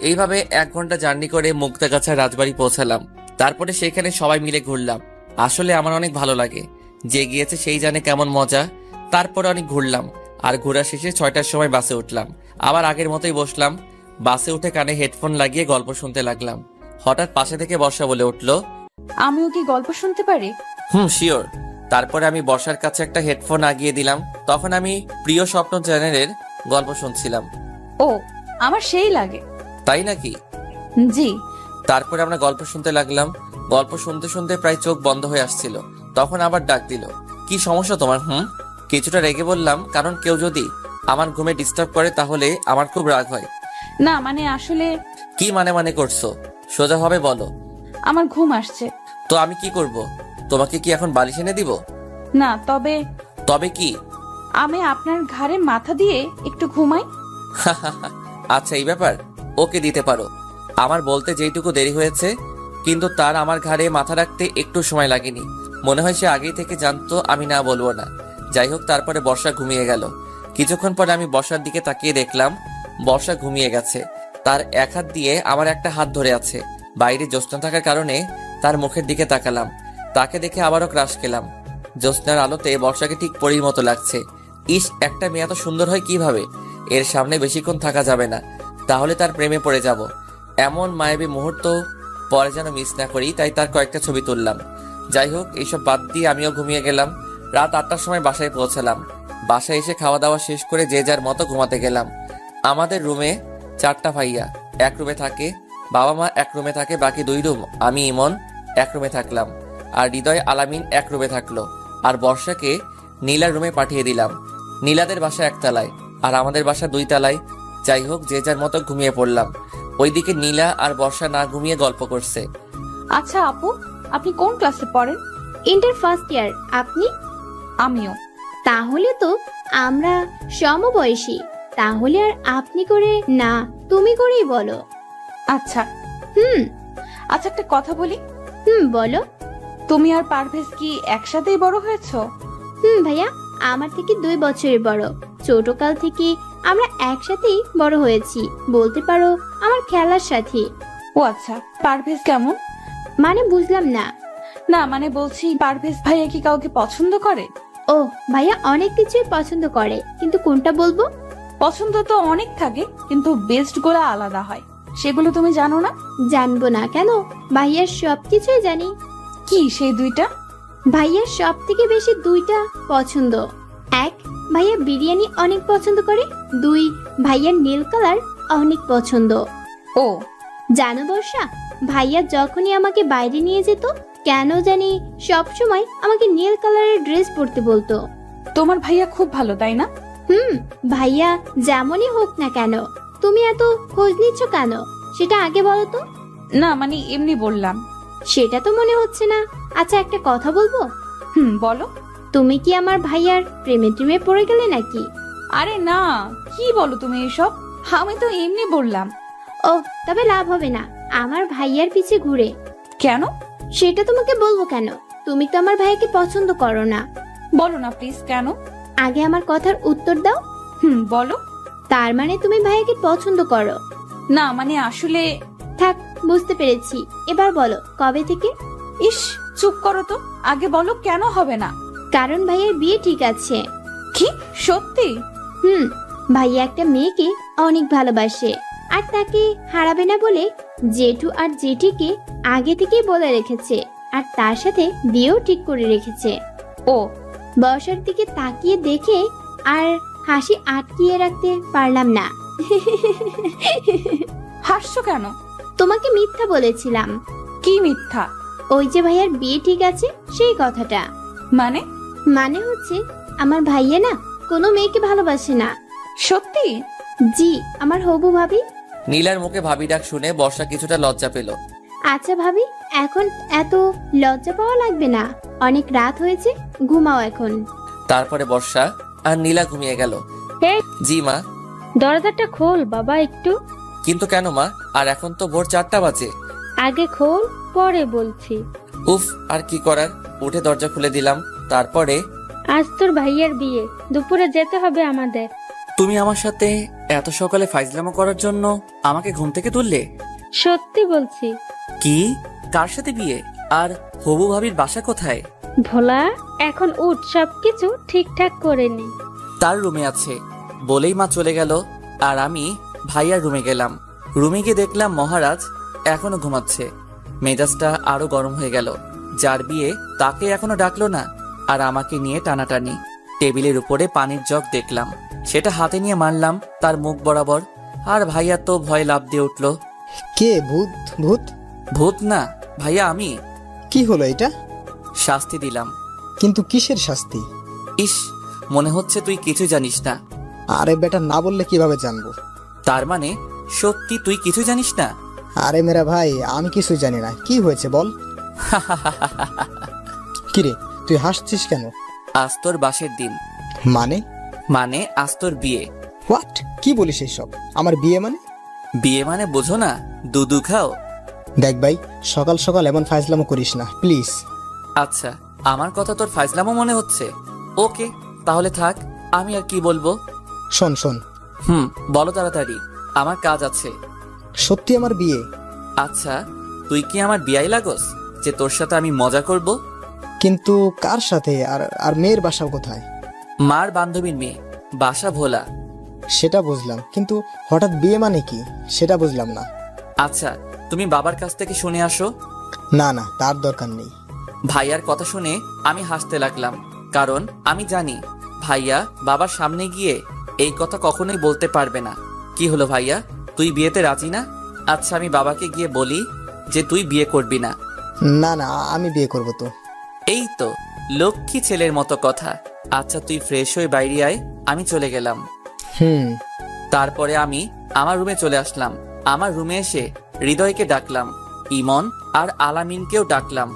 এইভাবে 1 ঘন্টা জার্নি করে মুক্তাগাছা রাজবাড়ি পৌঁছালাম। তারপরে সেখানে সবাই মিলে ঘুরলাম। আসলে আমার অনেক ভালো লাগে, যে গিয়েছে সেই জানে কেমন মজা। তারপরে অনেক ঘুরলাম, আর ঘোরা শেষে 6টার সময় বাসে উঠলাম। আবার আগের মতোই বসলাম। বাসে উঠে কানে হেডফোন লাগিয়ে গল্প শুনতে লাগলাম। হঠাৎ পাশে থেকে বর্ষা বলে উঠলো, আমিও কি গল্প শুনতে পারি? শিওর। তারপরে আমি বর্ষার কাছে একটা হেডফোন আগিয়ে দিলাম। তখন আমি প্রিয় স্বপ্ন চ্যানেলের গল্প শুনছিলাম। ও, আমার সেই লাগে। তাই নাকি? জি। তারপরে আমরা গল্প শুনতে লাগলাম। গল্প শুনতে শুনতে প্রায় চোখ বন্ধ হয়ে আসছিল। তখন আবার ডাক দিল, কি সমস্যা তোমার? কিছুটা রেগে বললাম, কারণ কেউ যদি আমার ঘুমে ডিস্টার্ব করে তাহলে আমার খুব রাগ হয়। না মানে আসলে। কি মানে করছো? সোজাভাবে বলো। আমার ঘুম আসছে। তো আমি কি করব? তোমাকে কি এখন বালিশ এনে দিব? না, তবে। তবে কি? আমি আপনার ঘাড়ে মাথা দিয়ে একটু ঘুমাই। আচ্ছা এই ব্যাপার, ওকে দিতে পারো। আমার বলতে যেইটুকু দেরি হয়েছে, কিন্তু তার আমার ঘাড়ে মাথা রাখতে একটু সময় লাগেনি। মনে হয় সে আগেই থেকে জানতো আমি না বলবো না। যাই হোক, তারপরে বর্ষা ঘুমিয়ে গেল। কিছুক্ষণ পরে আমি বর্ষার দিকে তাকিয়ে দেখলাম বর্ষা ঘুমিয়ে গেছে। তার এক হাত দিয়ে আমার একটা হাত ধরে আছে। বাইরে জ্যোৎস্না থাকার কারণে তার মুখের দিকে তাকালাম। তাকে দেখে আবারও ক্রাশ খেলাম। জ্যোৎস্নার আলোতে বর্ষাকে ঠিক পরীর মতো লাগছে। ইস, একটা মেয়ে এত সুন্দর হয় কিভাবে? এর সামনে বেশিক্ষণ থাকা যাবে না, তাহলে তার প্রেমে পড়ে যাব। এমন মায়াবী মুহূর্ত পরে যেন মিস না করি, তাই তার কয়েকটা ছবি তুললাম। যাই হোক, এইসব বাদ দিয়ে আমিও ঘুমিয়ে গেলাম। রাত 8টার সময় বাসায় পৌঁছালাম। বাসায় এসে খাওয়া দাওয়া শেষ করে যে যার মতো ঘুমাতে গেলাম। আমাদের রুমে 4টা ভাইয়া এক রুমে থাকে, বাবা মা এক রুমে থাকে, বাকি 2 রুম আমি ইমন এক রুমে থাকলাম, আর হৃদয়, আলামিন এক রুমে থাকলো। আর বর্ষাকে নীলার রুমে পাঠিয়ে দিলাম। নীলাদের বাসা 1 তলায় আর আমাদের বাসা 2 তলায়। যাই হোক, যে যার মতো ঘুমিয়ে পড়লাম। ওইদিকে নীলা আর বর্ষা না ঘুমিয়ে গল্প করছে। আচ্ছা আপু, আপনি কোন ক্লাসে পড়েন? Inter first year. আপনি? আমিও। তাহলে তো আমরা সমবয়সী। তাহলে আর আপনি করে না, তুমি করেই বলো। আচ্ছা হুম। আচ্ছা, একটা কথা বলি। বলো। তুমি আর পারভেজ কি একসাথেই বড় হয়েছো? ভাইয়া আমার থেকে 2 বছরের বড়। ছোট কাল থেকে আমরা একসাথেই বড় হয়েছি, বলতে পারো আমার খেলার সাথী। ও আচ্ছা, পারভেজ কেমন? মানে বুঝলাম না। না মানে বলছি, পারভেজ ভাইয়া কি কাউকে পছন্দ করে? ও ভাইয়া অনেক কিছুই পছন্দ করে, কিন্তু কোনটা বলবো? পছন্দ তো অনেক থাকে, কিন্তু বেস্ট গুলো আলাদা হয়। সেগুলো তুমি জানো না? জানবো না কেন, ভাইয়ার সবকিছুই জানি। কি সেই দুইটা? ভাইয়ার সব থেকে বেশি 2টা পছন্দ। 1, ভাইয়া বিরিয়ানি অনেক পছন্দ করে। 2, ভাইয়ার নীল কালার অনেক পছন্দ। ও জানো বর্ষা, ভাইয়া যখনই আমাকে বাইরে নিয়ে যেত, কেন জানি সব সময় আমাকে নীল কালারের ড্রেস পরতে বলতো। তোমার ভাইয়া খুব ভালো, তাই না? ভাইয়া যেমনই হোক না কেন, তুমি এত খোঁজ নিচ্ছ কেন সেটা আগে বলো তো। না মানে এমনি বললাম। সেটা তো মনে হচ্ছে না। আচ্ছা একটা কথা বলবো? বলো। তুমি কি আমার ভাইয়ার প্রেমে পড়ে গেলে নাকি? আরে না, কি বলো তুমি এসব? আমি তো এমনি বললাম। ও তবে লাভ হবে না আমার ভাইয়ার পিছে ঘুরে। কেন? সেটা তোমাকে বলবো কেন? তুমি তো আমার ভাইয়াকে পছন্দ করো না। বলো না প্লিজ, কেন? আগে আমার কথার উত্তর দাও। বলো। তার মানে তুমি ভাইয়াকে পছন্দ করো না মানে আসলে। থাক, বুঝতে পেরেছি। এবার বলো কবে থেকে? ইস, চুপ করো তো, আগে বলো কেন হবে না? কারণ ভাইয়ার বিয়ে ঠিক আছে। কি সত্যি? ভাইয়া একটা মেয়েকে অনেক ভালোবাসে, আর তাকে হারাবে না বলে জেঠু আর জেঠিকে আগে থেকেই বলে রেখেছে, আর তার সাথে বিয়েও ঠিক করে রেখেছে। ও বর্ষার দিকে তাকিয়ে দেখে আর হাসি আটকিয়ে রাখতে পারলাম না। হাসছো কেন? তোমাকে মিথ্যা বলেছিলাম। কি মিথ্যা? ওই যে ভাইয়ার বিয়ে ঠিক আছে সেই কথাটা। মানে? মানে হচ্ছে আমার ভাইয়া না কোনো মেয়েকে ভালোবাসে না। সত্যি? জি, আমার হবু ভাবি। নীলার মুখে ভাবি ডাক শুনে বর্ষা কিছুটা লজ্জা পেল। আচ্ছা ভাবি, এখন এত লজ্জা পাওয়া লাগবে না, অনেক রাত হয়েছে, ঘুমাও এখন। তারপরে বর্ষা আর নীলা ঘুমিয়ে গেল। এই, জি মা। দরজাটা খোল বাবা একটু। কিন্তু কেন মা? আর এখন তো ভোর 4টা বাজে। আগে খোল, পরে বলছি। উফ, আর কি করার, উঠে দরজা খুলে দিলাম। তারপরে আজ তোর ভাইয়ের বিয়ে, দুপুরে যেতে হবে আমাদের। তুমি আমার সাথে এত সকালে ফাইজলামো করার জন্য আমাকে ঘুম থেকে তুললে? সত্যি বলছি। কি? কার সাথে বিয়ে? আর হবু ভাবির বাসা কোথায়? ভোলা, এখন উঠ, সবকিছু ঠিকঠাক করে নে। তার রুমে আছে বলেই মা চলে গেল, আর আমি ভাইয়ার রুমে গেলাম। রুমে গিয়ে দেখলাম মহারাজ এখনো ঘুমাচ্ছে। মেজাজটা আরো গরম হয়ে গেল। যার বিয়ে তাকে এখনো ডাকলো না, আর আমাকে নিয়ে টানাটানি। টেবিলের উপরে পানির জগ দেখলাম, সেটা হাতে নিয়ে মারলাম তার মুখ বরাবর। আর ভাইয়া তো ভয় লাফ দিয়ে উঠলো। কে ভূত? ভূত? ভূত না ভাইয়া, আমি। কি হলো এটা? শাস্তি দিলাম। কিন্তু কিসের শাস্তি? ইস, মনে হচ্ছে তুই কিছু জানিস না। আরে বেটা, না বললে কিভাবে জানবো? তার মানে সত্যি তুই কিছু জানিস না? আরে মেরা ভাই, আমি কিছু জানি না। কি হয়েছে বল। কিরে, তুই হাসছিস কেন? আজ তোর বাসের দিন। মানে? মানে আজ তোর বিয়ে। হোয়াট? কি বলিস এইসব? আমার বিয়ে মানে? বিয়ে মানে বোঝো না, দুধু খাও। দেখ ভাই, সকাল সকাল এমন ফাইজলামো করিস না প্লিজ। আচ্ছা, আমার কথা তোর ফাইজলামো মনে হচ্ছে? ওকে, তাহলে থাক, আমি আর কি বলবো। শোন শোন। বলো তাড়াতাড়ি, আমার কাজ আছে। সত্যি আমার বিয়ে? আচ্ছা, তুই কি আমার বিয়াই লাগোস যে তোর সাথে আমি মজা করব? কিন্তু কার সাথে? আর আর মেয়ের বাসা কোথায়? মার বান্ধবীর মেয়ে, বাসা ভোলা। সেটা বুঝলাম, কিন্তু হঠাৎ বিয়ে মানে কি সেটা বুঝলাম না। আচ্ছা, তুমি বাবার কাছ থেকে শুনে আসো। না না, তার দরকার নেই। ভাইয়ার কথা শুনে আমি হাসতে লাগলাম, কারণ আমি জানি ভাইয়া বাবার সামনে গিয়ে এই কথা কখনোই বলতে পারবে না। কি হলো ভাইয়া, তুই বিয়েতে রাজি না? আচ্ছা, আমি বাবাকে গিয়ে বলি যে তুই বিয়ে করবি না। না না, আমি বিয়ে করব তো। এই তো লক্ষ্মী ছেলের মতো কথা। আচ্ছা, তুই ফ্রেশ হয়ে বাইরে আয়, আমি চলে গেলাম। তারপরে আমি আমার রুমে চলে আসলাম। আমার রুমে এসে হৃদয়কে ডাকলাম, ইমন আর আলামিনকেও ডাকলাম।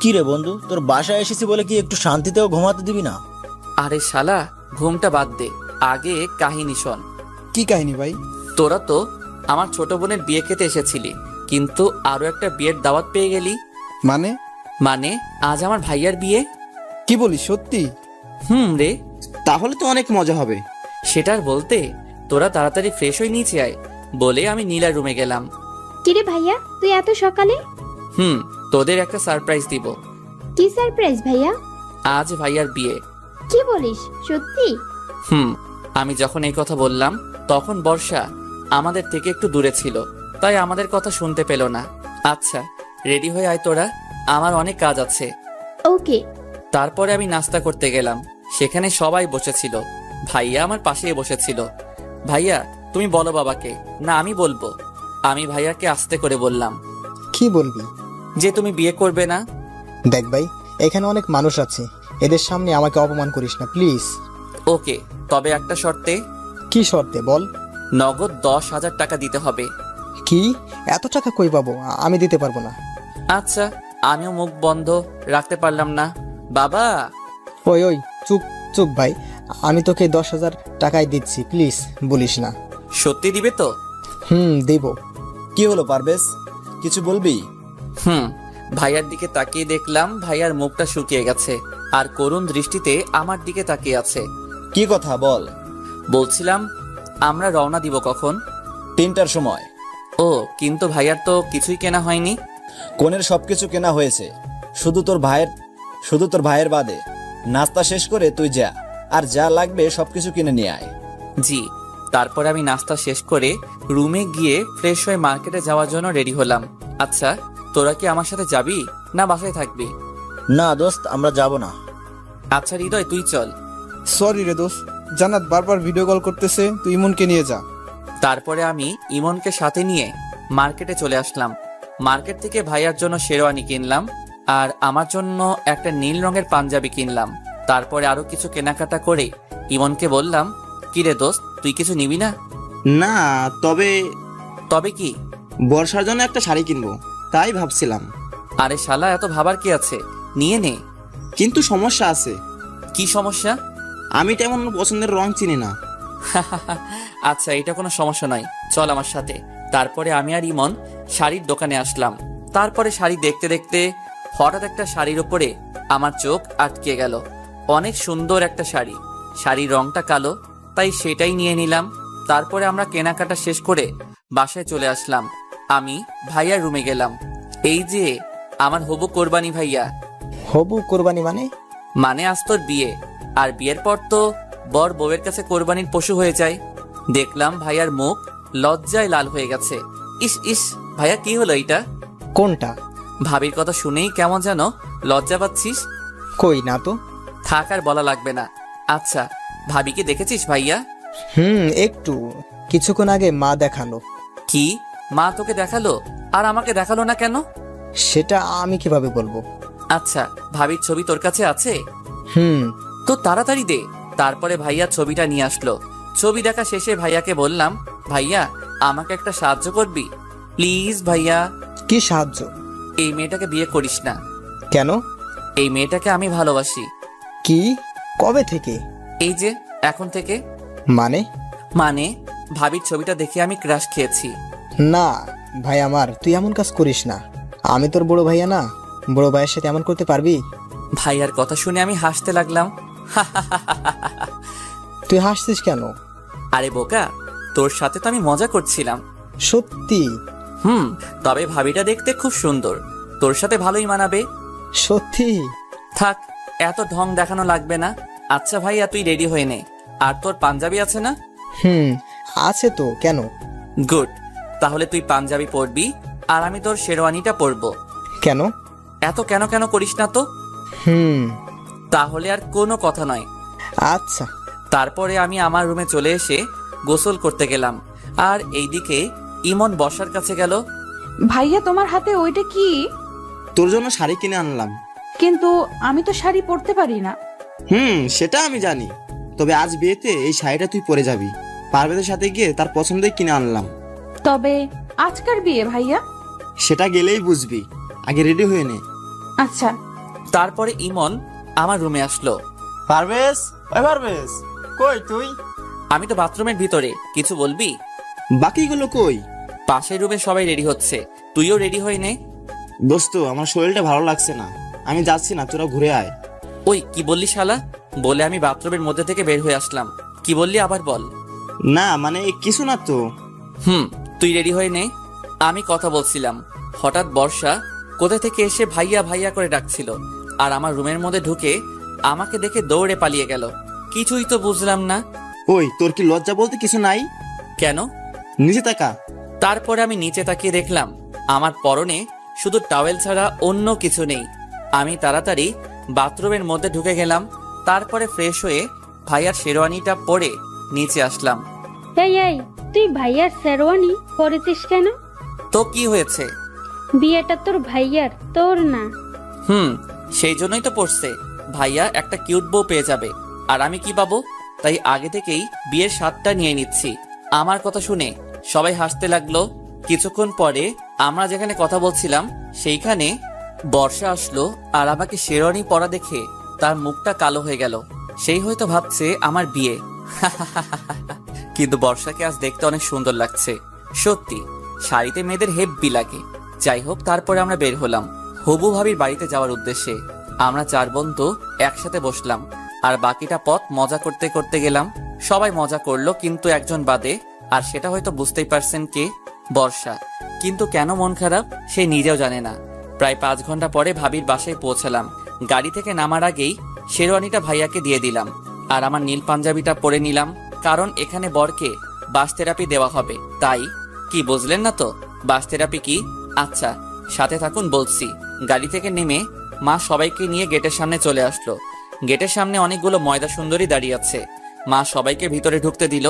কি রে বন্ধু, তোর বাসায় এসেছি বলে কি একটু শান্তিতেও ঘুমাতে দিবি না? আরে শালা, ঘুমটা বাদ দে, আগে কাহিনী শোন। কি কাহিনী ভাই? তোরা তো আমার ছোট বোনের বিয়ে খেতে এসেছিলি, কিন্তু আরো একটা বিয়ের দাওয়াত পেয়ে গেলি। মানে? মানে আজ আমার ভাইয়ার বিয়ে। কি বলিস, সত্যি? রে, তাহলে তো অনেক মজা হবে। সেটার বলতে তোরা তাড়াতাড়ি ফ্রেশ হয়ে নিচে আয় বলে আমি নীলার রুমে গেলাম। কিরে ভাইয়া, তুই এত সকালে? তোদের একটা সারপ্রাইজ দিব। কি সারপ্রাইজ ভাইয়া? আজ ভাইয়ার বিয়ে। কি বলিস, সত্যি? আমি যখন এই কথা বললাম তখন বর্ষা আমাদের থেকে একটু দূরে ছিল, তাই আমাদের কথা শুনতে পেল না। আচ্ছা, রেডি হয়ে আয় তোরা, আমার অনেক কাজ আছে। ওকে। তারপরে আমি নাস্তা করতে গেলাম। সেখানে সবাই বসেছিল, ভাইয়া আমার পাশেই বসেছিল। ভাইয়া, তুমি বলো বাবাকে। না, আমি বলবো। আমি ভাইয়াকে আস্তে করে বললাম কি বলবি? যে তুমি বিয়ে করবে না। দেখ ভাই, এখানে অনেক মানুষ আছে, এদের সামনে আমাকে অপমান করিস না প্লিজ। ওকে, তবে একটা শর্তে। কি শর্তে বল? নগদ 10,000 টাকা দিতে হবে। কি? এত টাকা কই পাবো? আমি দিতে পারবো না। আচ্ছা, আমিও মুখ বন্ধ রাখতে পারলাম না। বাবা। ওই ওই, চুপ চুপ ভাই, আমি তোকে 10,000 টাকাই দিচ্ছি, প্লিজ বলিস না। সত্যি দিবে তো? দিব। কি হলো পারভেজ, কিছু বলবি? ভাইয়ার দিকে তাকিয়ে দেখলাম ভাইয়ার মুখটা শুকিয়ে গেছে আর করুণ দৃষ্টিতে আমার দিকে তাকিয়ে আছে। কি কথা বল। বলছিলাম, আমরা রওনা দিব কখন? 3টার সময়। ও, কিন্তু ভাইয়ার তো কিছুই কেনা হয়নি। কোনের সবকিছু কেনা হয়েছে, শুধু তোর ভাইয়ের বাদে। নাস্তা শেষ করে তুই যা, আর যা লাগবে সবকিছু কিনে নিয়ে আয়। জি। তারপরে আমি নাস্তা শেষ করে রুমে গিয়ে ফ্রেশ হয়ে মার্কেটে যাওয়ার জন্য রেডি হলাম। আচ্ছা, তোরা কি আমার সাথে যাবি না বাসায় থাকবি? না দোস্ত, আমরা যাব না। আচ্ছা হৃদয়, তুই চল। সরি রে দোস্ত, জান্নাত বারবার ভিডিও কল করতেছে, তুই ইমনকে নিয়ে যা। তারপরে আমি ইমনকে সাথে নিয়ে মার্কেটে চলে আসলাম। মার্কেট থেকে ভাইয়ার জন্য শেরওয়ানি কিনলাম আর আমার জন্য একটা নীল রঙের পাঞ্জাবি কিনলাম। তারপরে আরো কিছু কেনাকাটা করে ইমনকে বললাম, কি রে দোস্ত, তুই কিছু নিবি না? না, তবে কি? বর্ষার জন্য একটা শাড়ি কিনবো, তাই ভাবছিলাম। আরে শালা, এত ভাবার কি আছে, নিয়ে নে। কিন্তু সমস্যা আছে। কি সমস্যা? আমি তেমন পছন্দের রং চিনি না। আচ্ছা, এটা কোনো সমস্যা নয়, চল আমার সাথে। তারপরে আমি আর ইমন শাড়ির দোকানে আসলাম। তারপরে শাড়ি দেখতে দেখতে হঠাৎ একটা শাড়ির উপরে আমার চোখ আটকে গেল। অনেক সুন্দর একটা শাড়ি, শাড়ির রংটা কালো, তাই সেটাই নিয়ে নিলাম। তারপরে আমরা কেনাকাটা শেষ করে বাসায় চলে আসলাম। আমি ভাইয়ার রুমে গেলাম। এই যে আমার হবু কোরবানি ভাইয়া। হবু কোরবানি মানে? মানে আজ তোর বিয়ে, আর বিয়ের পর তো বর বউয়ের কাছে কোরবানির পশু হয়ে যায়। দেখলাম ভাইয়ার মুখ লজ্জায় লাল হয়ে গেছে। ইস ইস, ভাইয়া কি হলো এটা? কোনটা? ভাবির কথা শুনেই কেমন যেন লজ্জা পাচ্ছিস। কই না তো। থাক, আর বলা লাগবে না। আচ্ছা, ভাবিকে দেখেছিস ভাইয়া? একটু, কিছুক্ষণ আগে মা দেখালো। কি, মা তোকে দেখালো আর আমাকে দেখালো না কেন? সেটা আমি কিভাবে বলবো? আচ্ছা, ভাবির ছবি তোর কাছে আছে? তো তাড়াতাড়ি দে। তারপরে ভাইয়া ছবিটা নিয়ে আসলো। ছবি দেখা শেষে ভাইয়াকে বললাম, ভাইয়া আমাকে একটা সাহায্য করবি প্লিজ? ভাইয়া। কি সাহায্য? এই মেয়েটাকে বিয়ে করিস না। কেন? এই মেয়েটাকে আমি ভালোবাসি। কি? কবে থেকে? এই যে এখন থেকে। মানে ভাবির ছবিটা দেখে আমি ক্রাশ খেয়েছি। না ভাই আমার, তুই এমন কাজ করিস না। আমি তোর বড় ভাইয়া না, বড় ভাইয়ের সাথে এমন করতে পারবি? ভাইয়ার কথা শুনে আমি হাসতে লাগলাম। তুই হাসছিস কেন? আরে বোকা, তোর সাথে তো আমি মজা করছিলাম। সত্যি? তবে ভাবিটা দেখতে খুব সুন্দর, তোর সাথে ভালোই মানাবে। সত্যি? থাক, এত ঢং দেখানো লাগবে না। আচ্ছা ভাইয়া, তুই রেডি হয়ে নে। আর তোর পাঞ্জাবি আছে না? আছে তো, কেন? গুড, তাহলে তুই পাঞ্জাবি পরবি আর আমি তোর শেরওয়ানিটা পরবো। কেন? এত কেন কেন করিস না তো। তাহলে আর কোনো কথা নয়। আচ্ছা। তারপরে আমি আমার রুমে চলে এসে গোসল করতে গেলাম, আর এইদিকে ইমন বর্ষার কাছে গেল। ভাইয়া, তোমার হাতে ওইটা কি? তোর জন্য শাড়ি কিনে আনলাম। কিন্তু আমি তো শাড়ি পরতে পারি না। সেটা আমি জানি, তবে আজ বিয়েতে এই শাড়িটা তুই পরে যাবি। পারভেজের সাথে গিয়ে তার পছন্দই কিনে আনলাম। তবে আজকার বিয়ে ভাইয়া? সেটা গেলেই বুঝবি, আগে রেডি হয়ে নে। আচ্ছা। তারপরে ইমন আমার রুমে আসলো। পারভেজ, ওই পারভেজ, কই তুই? আমি তো বাথরুমের ভিতরে, কিছু বলবি? বাকিগুলো কই? পাশের রুমে সবাই রেডি হচ্ছে, তুইও রেডি হয়ে নে। দোস্ত, আমার শরীরটা ভালো লাগছে না, আমি যাচ্ছি না, তোরা ঘুরে আয়। ওই কি বললি শালা? বলে আমি বাথরুমের মধ্যে থেকে বের হয়ে আসলাম। কি বললি আবার বল। না মানে কিছু না তো। তুই রেডি হয়ে নে। আমি কথা বলছিলাম, হঠাৎ বর্ষা কোথা থেকে এসে ভাইয়া ভাইয়া করে ডাকছিল, আর আমার রুমের মধ্যে ঢুকে আমাকে দেখে দৌড়ে পালিয়ে গেল। কিছুই তো বুঝলাম না। ওই তোর কি লজ্জা বলতে কিছু নাই? কেন? নিচে তাকা। তারপরে আমি নিচে তাকিয়ে দেখলাম আমার পরনে শুধু টাওয়েল ছাড়া অন্য কিছু নেই। আমি তাড়াতাড়ি বাথরুমের মধ্যে ঢুকে গেলাম। তারপরে ফ্রেশ হয়ে ভাইয়ার শেরওয়ানিটা পরে নিচে আসলাম। এই এই, তুই ভাইয়ার শেরওয়ানি পরেছিস কেন? তো কি হয়েছে? বিয়েটা তোর ভাইয়ার, তোর না। সেই জন্যই তো পড়ছে, ভাইয়া একটা কিউট বউ পেয়ে যাবে, আর আমি কি পাবো? তাই আগে থেকেই বিয়ের স্বাদটা নিয়ে নিচ্ছি। আমার কথা শুনে সবাই হাসতে লাগলো। কিছুক্ষণ পরে আমরা যেখানে কথা বলছিলাম সেইখানে বর্ষা আসলো, আর আমাকে শেরওয়ানি পরা দেখে তার মুখটা কালো হয়ে গেল। সেই হয়তো ভাবছে আমার বিয়ে। কিন্তু বর্ষাকে আজ দেখতে অনেক সুন্দর লাগছে। সত্যি শাড়িতে মেয়েদের হেব্বি লাগে। যাই হোক, তারপরে আমরা বের হলাম হবু ভাবির বাড়িতে যাওয়ার উদ্দেশ্যে। আমরা 4 বন্ধু একসাথে বসলাম, আর বাকিটা পথ মজা করতে করতে গেলাম। সবাই মজা করলো, কিন্তু একজন বাদে, আর সেটা হয়তো বুঝতেই পারছেন কে, বর্ষা। কিন্তু কেন মন খারাপ সে নিজেও জানে না। প্রায় 5 ঘন্টা পরে ভাবির বাসায় পৌঁছালাম। গাড়ি থেকে নামার আগেই শেরওয়ানিটা ভাইয়াকে দিয়ে দিলাম, আর আমার নীল পাঞ্জাবিটা পরে নিলাম, কারণ এখানে বরকে বাস থেরাপি দেওয়া হবে। তাই কি বুঝলেন না তো বাস থেরাপি কি? আচ্ছা সাথে থাকুন, বলছি। গাড়ি থেকে নেমে মা সবাইকে নিয়ে গেটের সামনে চলে আসলো। গেটের সামনে অনেকগুলো ময়দা সুন্দরী দাঁড়িয়ে আছে। মা সবাইকে ভিতরে ঢুকতে দিল,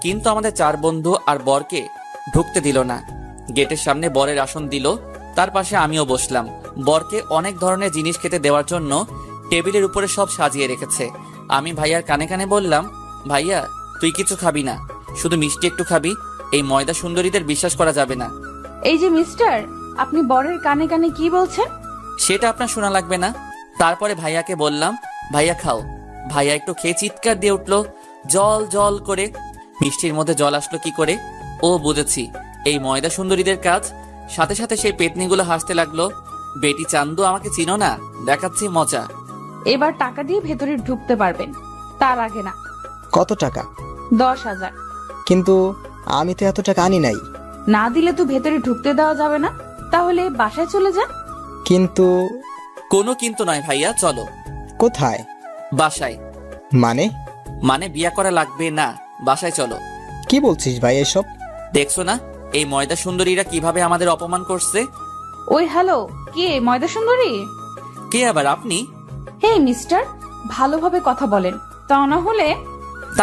কিন্তু আমাদের 4 বন্ধু আর বরকে ঢুকতে দিল না। গেটের সামনে বরের আসন দিল, তার পাশে আমিও বসলাম। বরকে অনেক ধরনের জিনিস খেতে দেওয়ার জন্য টেবিলের উপরে সব সাজিয়ে রেখেছে। আমি ভাইয়ার কানে কানে বললাম, ভাইয়া তুই কিছু খাবি না, শুধু মিষ্টি একটু খাবি। এই ময়দা সুন্দরীদের বিশ্বাস করা যাবে না। এই যে মিস্টার, আপনি বরের কানে কানে কি বলছেন? সেটা আপনার শোনা লাগবে না। তারপরে ভাইয়াকে বললাম, ভাইয়া খাও। ভাইয়া একটু খেয়ে চিৎকার দিয়ে উঠলো, জল জল করে। মিষ্টির মধ্যে জল আসলো কি করে? ও বুঝেছি, এই ময়দা সুন্দরীদের কাজ। সাথে সাথে সেই পেতনিগুলো হাসতে লাগলো। বেটি চান্দু, আমাকে চিনো না? দেখাচ্ছি মজা। এবার টাকা দিয়ে ভেতরে ঢুকতে পারবেন, তার আগে না। কত টাকা? 10,000। কিন্তু আমি তো এত টাকা আনি নাই। না দিলে তো ভেতরে ঢুকতে দেওয়া যাবে না। তাহলে বাসায় চলে যান। কিন্তু কোনো কিন্তু নয় ভাইয়া, চলো। কোথায়? বাসায়। মানে বিয়া করা লাগবে না, বাসায় চলো। কি বলছিস ভাই এসব? দেখছো না এই ময়দা সুন্দরীরা কিভাবে আমাদের অপমান করছে? ওই হ্যালো, কে ময়দা সুন্দরী? কে আবার আপনি? হে মিস্টার, ভালোভাবে কথা বলেন, তা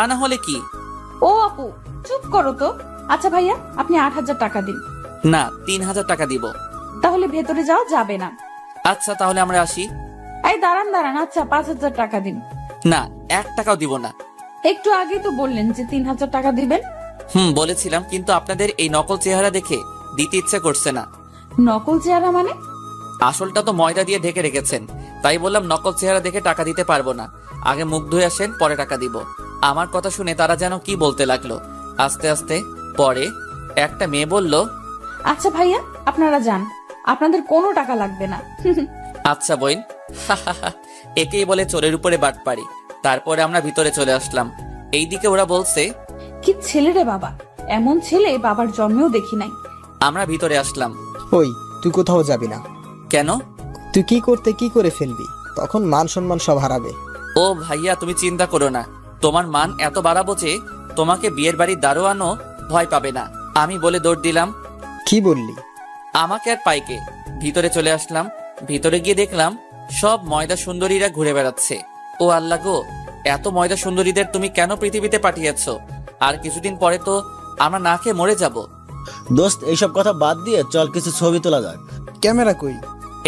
না হলে কি? ও আপু, চুপ করো তো। আচ্ছা ভাইয়া, আপনি 8,000 টাকা দিন। না, 3,000 টাকা দিব। তাহলে ভেতরে যাওয়া যাবে না। আচ্ছা তাহলে আমরা আসি। এই দাঁড়ান। আচ্ছা 5,000 টাকা দিন। না, 1 টাকাও দিব না। একটু আগে তো বললেন যে 3,000 টাকা দিবেন। বলেছিলাম, কিন্তু আপনাদের এই নকল চেহারা দেখে দিতে ইচ্ছা করছে না। নকল চেহারা মানে? আসলটা তো ময়দা দিয়ে ঢেকে রেখেছেন, তাই বললাম নকল চেহারা দেখে টাকা দিতে পারবো না। আগে মুখ ধুয়ে আসেন, পরে টাকা দিব। আমার কথা শুনে তারা যেন কি বলতে লাগলো আস্তে আস্তে। পরে একটা মেয়ে বলল, আচ্ছা ভাইয়া, আপনারা যান, আপনাদের কোনো টাকা লাগবে না। আচ্ছা বইন। একেই বলে চোরের উপরে বাটপাড়ি। তারপরে আমরা ভিতরে চলে আসলাম। এইদিকে ওরা বলছে, কি ছেলে রে বাবা, এমন ছেলে বাবার জন্মেও দেখি নাই। আমরা ভিতরে আসলাম। ওই তুই কোথাও যাবি না। কেন? তুই কি করে ফেলবি, তখন মান সম্মান সব হারাবে। ও ভাইয়া, তুমি চিন্তা করো না, তোমার মান এত বাড়াবো যে তোমাকে বিয়ের বাড়ির দারোয়ানও ভয় পাবে না। আমি বলে দৌড় দিলাম। কি বললি? আমাকে আর পাইকে ভিতরে চলে আসলাম। ভিতরে গিয়ে দেখলাম সব ময়দা সুন্দরীরা ঘুরে বেড়াচ্ছে। ও আল্লাহ গো, এত ময়দা সুন্দরীদের তুমি কেন পৃথিবীতে পাঠিয়েছো? আর কিছুদিন পরে তো আমরা না খেয়ে মরে যাব। দোস্ত, এইসব কথা বাদ দিয়ে চল কিছু ছবি তোলা যাক। ক্যামেরা কই?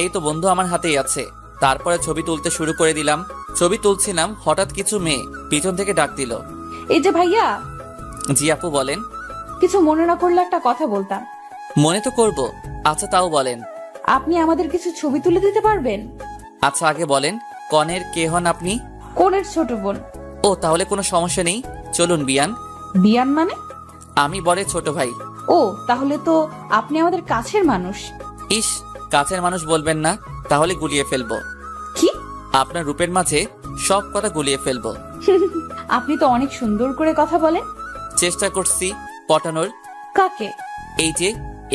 এই তো বন্ধু আমার হাতেই আছে। তারপরে ছবি তুলতে শুরু করে দিলাম। ছবি তুলছিলাম, হঠাৎ কিছু মেয়ে পিছন থেকে ডাক দিল, এই যে ভাইয়া। জি আপু বলেন। কিছু মনে না করলে একটা কথা বলতাম। মনে তো করব। আচ্ছা তাও বলেন। আপনি আমাদের কিছু ছবি তুলে দিতে পারবেন? আচ্ছা আগে বলেন, কনের কে হন আপনি? কোনের ছোট বোন। ও তাহলে কোনো সমস্যা নেই, চলুন বিয়ান। বিয়ান মানে? আমি বলে ছোট ভাই। ও তাহলে তো আপনি আমাদের কাছের মানুষ। ইস, কাছের মানুষ বলবেন না, তাহলে গুলিয়ে ফেলবো। কি? আপনার রূপের মাঝে সব কথা গুলিয়ে ফেলবো। আপনি তো অনেক সুন্দর করে কথা বলেন। চেষ্টা করছি পটানোর। কাকে? এই যে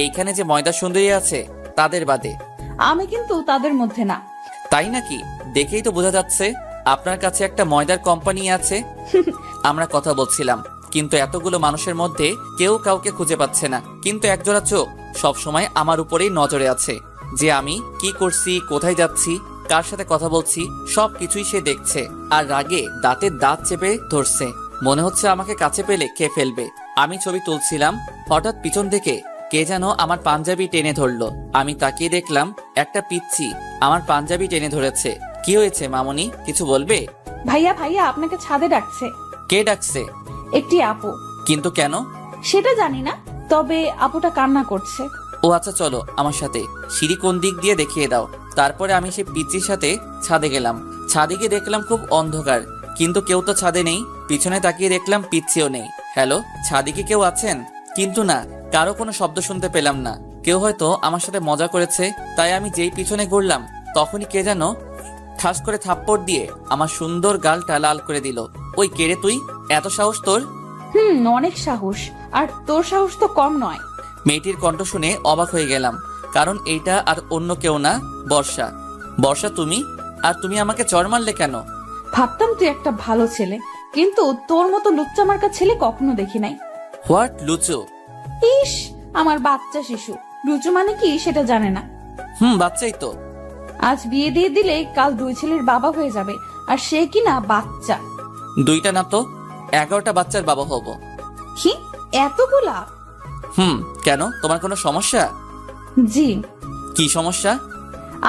এইখানে যে ময়দা সুন্দরী আছে তাদের বাদে। আমি কিন্তু তাদের মধ্যে না। তাই নাকি? দেখেই তো বোঝা যাচ্ছে আপনার কাছে একটা ময়দার কোম্পানি আছে। আমরা কথা বলছিলাম, কিন্তু এতগুলো মানুষের মধ্যে কেউ কাউকে খুঁজে পাচ্ছে না, কিন্তু একজোড়া চোখ সব সময় আমার উপরেই নজরে আছে, যে আমি কি করছি, কোথায় যাচ্ছি, কার সাথে কথা বলছি, সবকিছুই সে দেখছে। আর রাগে দাঁতের দাঁত চেপে ধরছে, মনে হচ্ছে আমাকে কাছে পেলে খেয়ে ফেলবে। আমি ছবি তুলছিলাম, হঠাৎ পিছন থেকে কে যেন আমার পাঞ্জাবি টেনে ধরলো। আমি তাকিয়ে দেখলাম একটা পিচ্চি আমার পাঞ্জাবি টেনে ধরেছে। কি হয়েছে মামনি, কিছু বলবে? ভাইয়া ভাইয়া আপনাকে ছাদে ডাকছে। কে ডাকছে? একটি আপু। কিন্তু কেন? সেটা জানি না, তবে আপুটা কান্না করছে। ও আচ্ছা চলো আমার সাথে, সিঁড়ি কোন দিক দিয়ে দেখিয়ে দাও। তারপরে আমি সেই পিচ্চির সাথে ছাদে গেলাম। ছাদে গিয়ে দেখলাম খুব অন্ধকার, কিন্তু কেউ তো ছাদে নেই। পিছনে তাকিয়ে দেখলাম পিচ্চিও নেই। হ্যালো, ছাদে কি কেউ আছেন? কিন্তু না, কারো কোনো শব্দ শুনতে পেলাম না। কেউ হয়তো আমার সাথে মজা করেছে, তাই আমি যেই পিছনে ঘুরলাম তখনই কে যেন ঠাস করে থাপ্পড় দিয়ে আমার সুন্দর গালটা লাল করে দিল। ওই কে রে তুই, এত সাহস তোর? অনেক সাহস, আর তোর সাহস তো কম নয়। মেয়েটির কণ্ঠ শুনে অবাক হয়ে গেলাম, কারণ এইটা আর অন্য কেউ না, বর্ষা। বর্ষা তুমি? আর তুমি আমাকে চড় মারলে কেন? ভাবতাম তুই একটা ভালো ছেলে, কিন্তু তোর মতো লুচ্চা মার্কা ছেলে কখনো দেখি নাই। হোয়াট লুচু? ইস, আমার বাচ্চা শিশু। লুচু মানে কি সেটা জানে না। বাচ্চাই তো। আজ বিয়ে দিয়ে দিলে কাল 2 ছেলের বাবা হয়ে যাবে, আর সে কি না বাচ্চা। 2টা না তো 11টা বাচ্চার বাবা হব। কি এতগুলা? কেন, তোমার কোনো সমস্যা? জি। কি সমস্যা?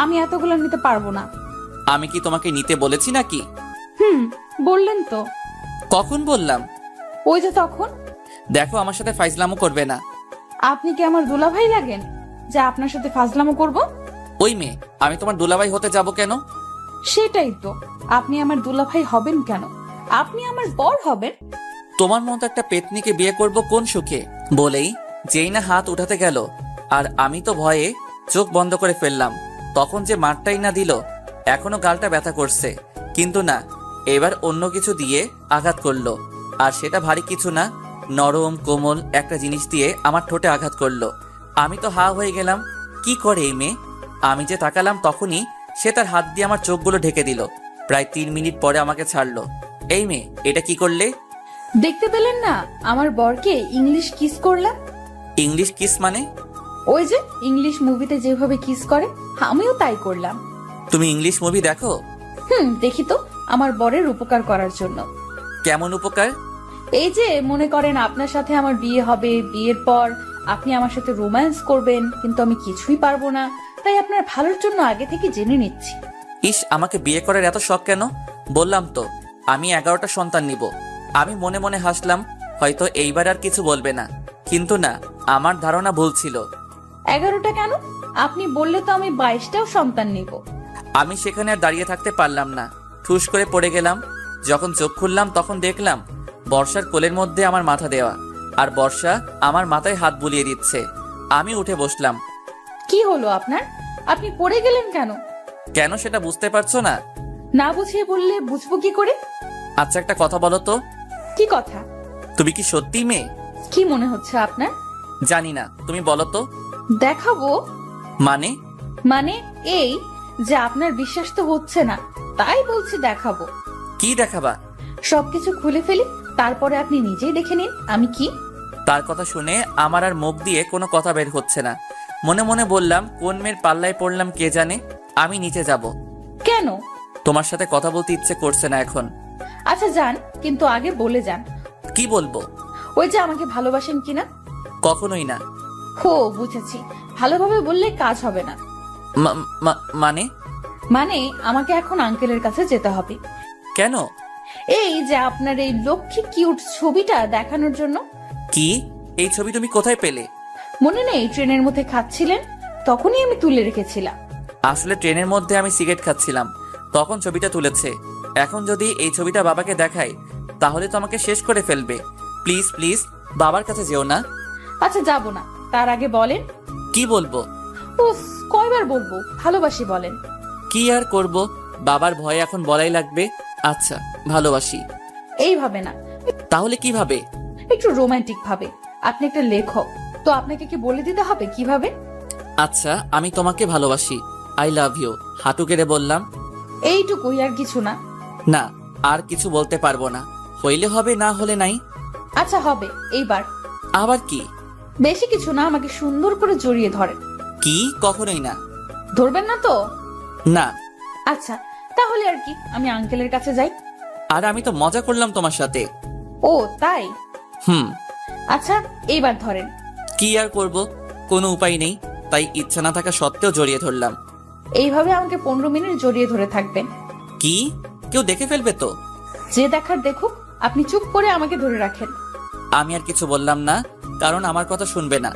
আমি এতগুলা নিতে পারবো না। আমি কি তোমাকে নিতে বলেছি নাকি? বললেন তো। কখন বললাম? ওই যে তখন। দেখো, আমার সাথে ফাইজলামো করবে না। আপনি কি আমার দুলাভাই লাগেন যে আপনার সাথে ফাজলামো করব? ওই মেয়ে, আমি তোমার দুলাভাই হতে যাব কেন? সেটাই তো, আপনি আমার দুলাভাই হবেন কেন? আপনি আমার বর হবেন। তোমার মতো একটা পেতনিকে বিয়ে করব কোন সুখে? বলেই যেই না হাত উঠাতে গেল, আর আমি তো ভয়ে চোখ বন্ধ করে ফেললাম। তখন যে মারটাই না দিল, এখনো গালটা ব্যথা করছে। কিন্তু না, এবার অন্য কিছু দিয়ে আঘাত করলো, আর সেটা ভারী কিছু না, নরম কোমল একটা জিনিস দিয়ে আমার ঠোঁটে আঘাত করলো। আমি তো হা হয়ে গেলাম, কি করে এই মেয়ে? আমি যে তাকালাম তখনই সে তার হাত দিয়ে আমার চোখগুলো ঢেকে দিল। প্রায় 3 মিনিট পরে আমাকে ছাড়লো। এই মেয়ে, এটা কি করলে? দেখতে পেলেন না আমার বরকে ইংলিশ কিস করলাম। ইংলিশ কিস মানে? ওই যে ইংলিশ মুভিতে যেভাবে কিস করে, আমিও তাই করলাম। তুমি ইংলিশ মুভি দেখো? দেখি তো, আমার বরের উপকার করার জন্য। কেমন উপকার? এই যে মনে করেন আপনার সাথে আমার বিয়ে হবে, বিয়ের পর আপনি আমার সাথে রোম্যান্স করবেন, কিন্তু আমি কিছুই পারবো না, তাই আপনার ভালোর জন্য আগে থেকে জেনে নিচ্ছি। ইস, আমাকে বিয়ে করার এত শখ কেন? বললাম তো আমি 11টা সন্তান নিব। আমি মনে মনে হাসলাম, হয়তো এইবার আর কিছু বলবে না, কিন্তু না, আমার ধারণা ভুল ছিল। 11টা কেন? আপনি বললে তো আমি 22টাও সন্তান নিব। আমি সেখানে আর দাঁড়িয়ে থাকতে পারলাম না, ঠুস করে পড়ে গেলাম। যখন চোখ খুললাম তখন দেখলাম বর্ষার কোলের মধ্যে আমার মাথা দেওয়া, আর বর্ষা আমার মাথায় হাত বুলিয়ে দিচ্ছে। আমি উঠে বসলাম। কি হলো আপনার? আপনি পড়ে গেলেন কেন? কেন সেটা বুঝতে পারছো না? না বুঝিয়ে বললে বুঝবো কি করে? আচ্ছা একটা কথা বলো তো। কি কথা? তুমি কি সত্যি মেয়ে? কি মনে হচ্ছে আপনার? জানি না, তুমি বলো তো। দেখাবো? মানে? মানে এই যে আপনার বিশ্বাস তো হচ্ছে না, তাই বলছি দেখাবো। কি দেখাবা? সবকিছু খুলে ফেলি, তারপরে আপনি নিজেই দেখে নিন আমি কি। তার কথা শুনে আমার আর মুখ দিয়ে কোনো কথা বের হচ্ছে না। মনে মনে বললাম, কোন মেয়ের পাল্লায় পড়লাম কে জানে। আমি নিচে যাব। কেন? তোমার সাথে কথা বলতে ইচ্ছে করছে না এখন। আচ্ছা যান, কিন্তু আগে বলে যান। কি বলবো? ওই যে আমাকে ভালোবাসেন কিনা। কখনোই না। হো, বুঝেছি, ভালোভাবে বললে কাজ হবে না। মানে? মানে আমাকে এখন আঙ্কেলের কাছে যেতে হবে। কেন? এই যে আপনার এই লক্ষ্মী কিউট ছবিটা দেখানোর জন্য। কি? এই ছবি তুমি কোথায় পেলে? মনে নেই ট্রেনের মধ্যে খাচ্ছিলেন, তখনই আমি তুলে রেখেছিলাম। আসলে ট্রেনের মধ্যে আমি সিগারেট খাচ্ছিলাম, তখন ছবিটা তুলেছে। এখন যদি এই ছবিটা বাবাকে দেখাই তাহলে তো আমাকে শেষ করে ফেলবে। প্লিজ প্লিজ বাবার কাছে যেও না। আচ্ছা যাব না, তার আগে বলেন। কি বলবো? উফ, কয়বার বলবো ভালোবাসি বলেন। কি আর করব, বাবার ভয়ে এখন বলাই লাগবে। আচ্ছা, ভালোবাসি। এইভাবে না, তাহলে কিভাবে? একটু রোমান্টিক ভাবে। আপনি একটা লেখক, তো আপনাকে কি বলে দিতে হবে কিভাবে? আচ্ছা, আমি তোমাকে ভালোবাসি, আই লাভ ইউ, হাঁটু গেড়ে বললাম। এইটুকুই, আর কিছু না? না, আর কিছু বলতে পারবো না। হইলে হবে, না হলে নাই। আচ্ছা হবে, এইবার। আবার কি? বেশি কিছু না, আমাকে সুন্দর করে জড়িয়ে ধরেন। কি? কখনোই না। ধরবেন না তো? না। আচ্ছা তাহলে আর কি, আমি আঙ্কেলের কাছে যাই। আর আমি তো মজা করলাম তোমার সাথে। ও তাই? হুম। আচ্ছা এইবার ধরেন। কি আর করব, কোনো উপায় নেই, তাই ইচ্ছা না থাকা সত্ত্বেও জড়িয়ে ধরলাম। এইভাবে আমাকে 15 মিনিট জড়িয়ে ধরে থাকবেন। কি? কেউ দেখে ফেলবে তো? যে দেখার দেখুক, আপনি চুপ করে আমাকে ধরে রাখেন। আমি আর কিছু বললাম না, কারণ আমার কথা শুনবে না।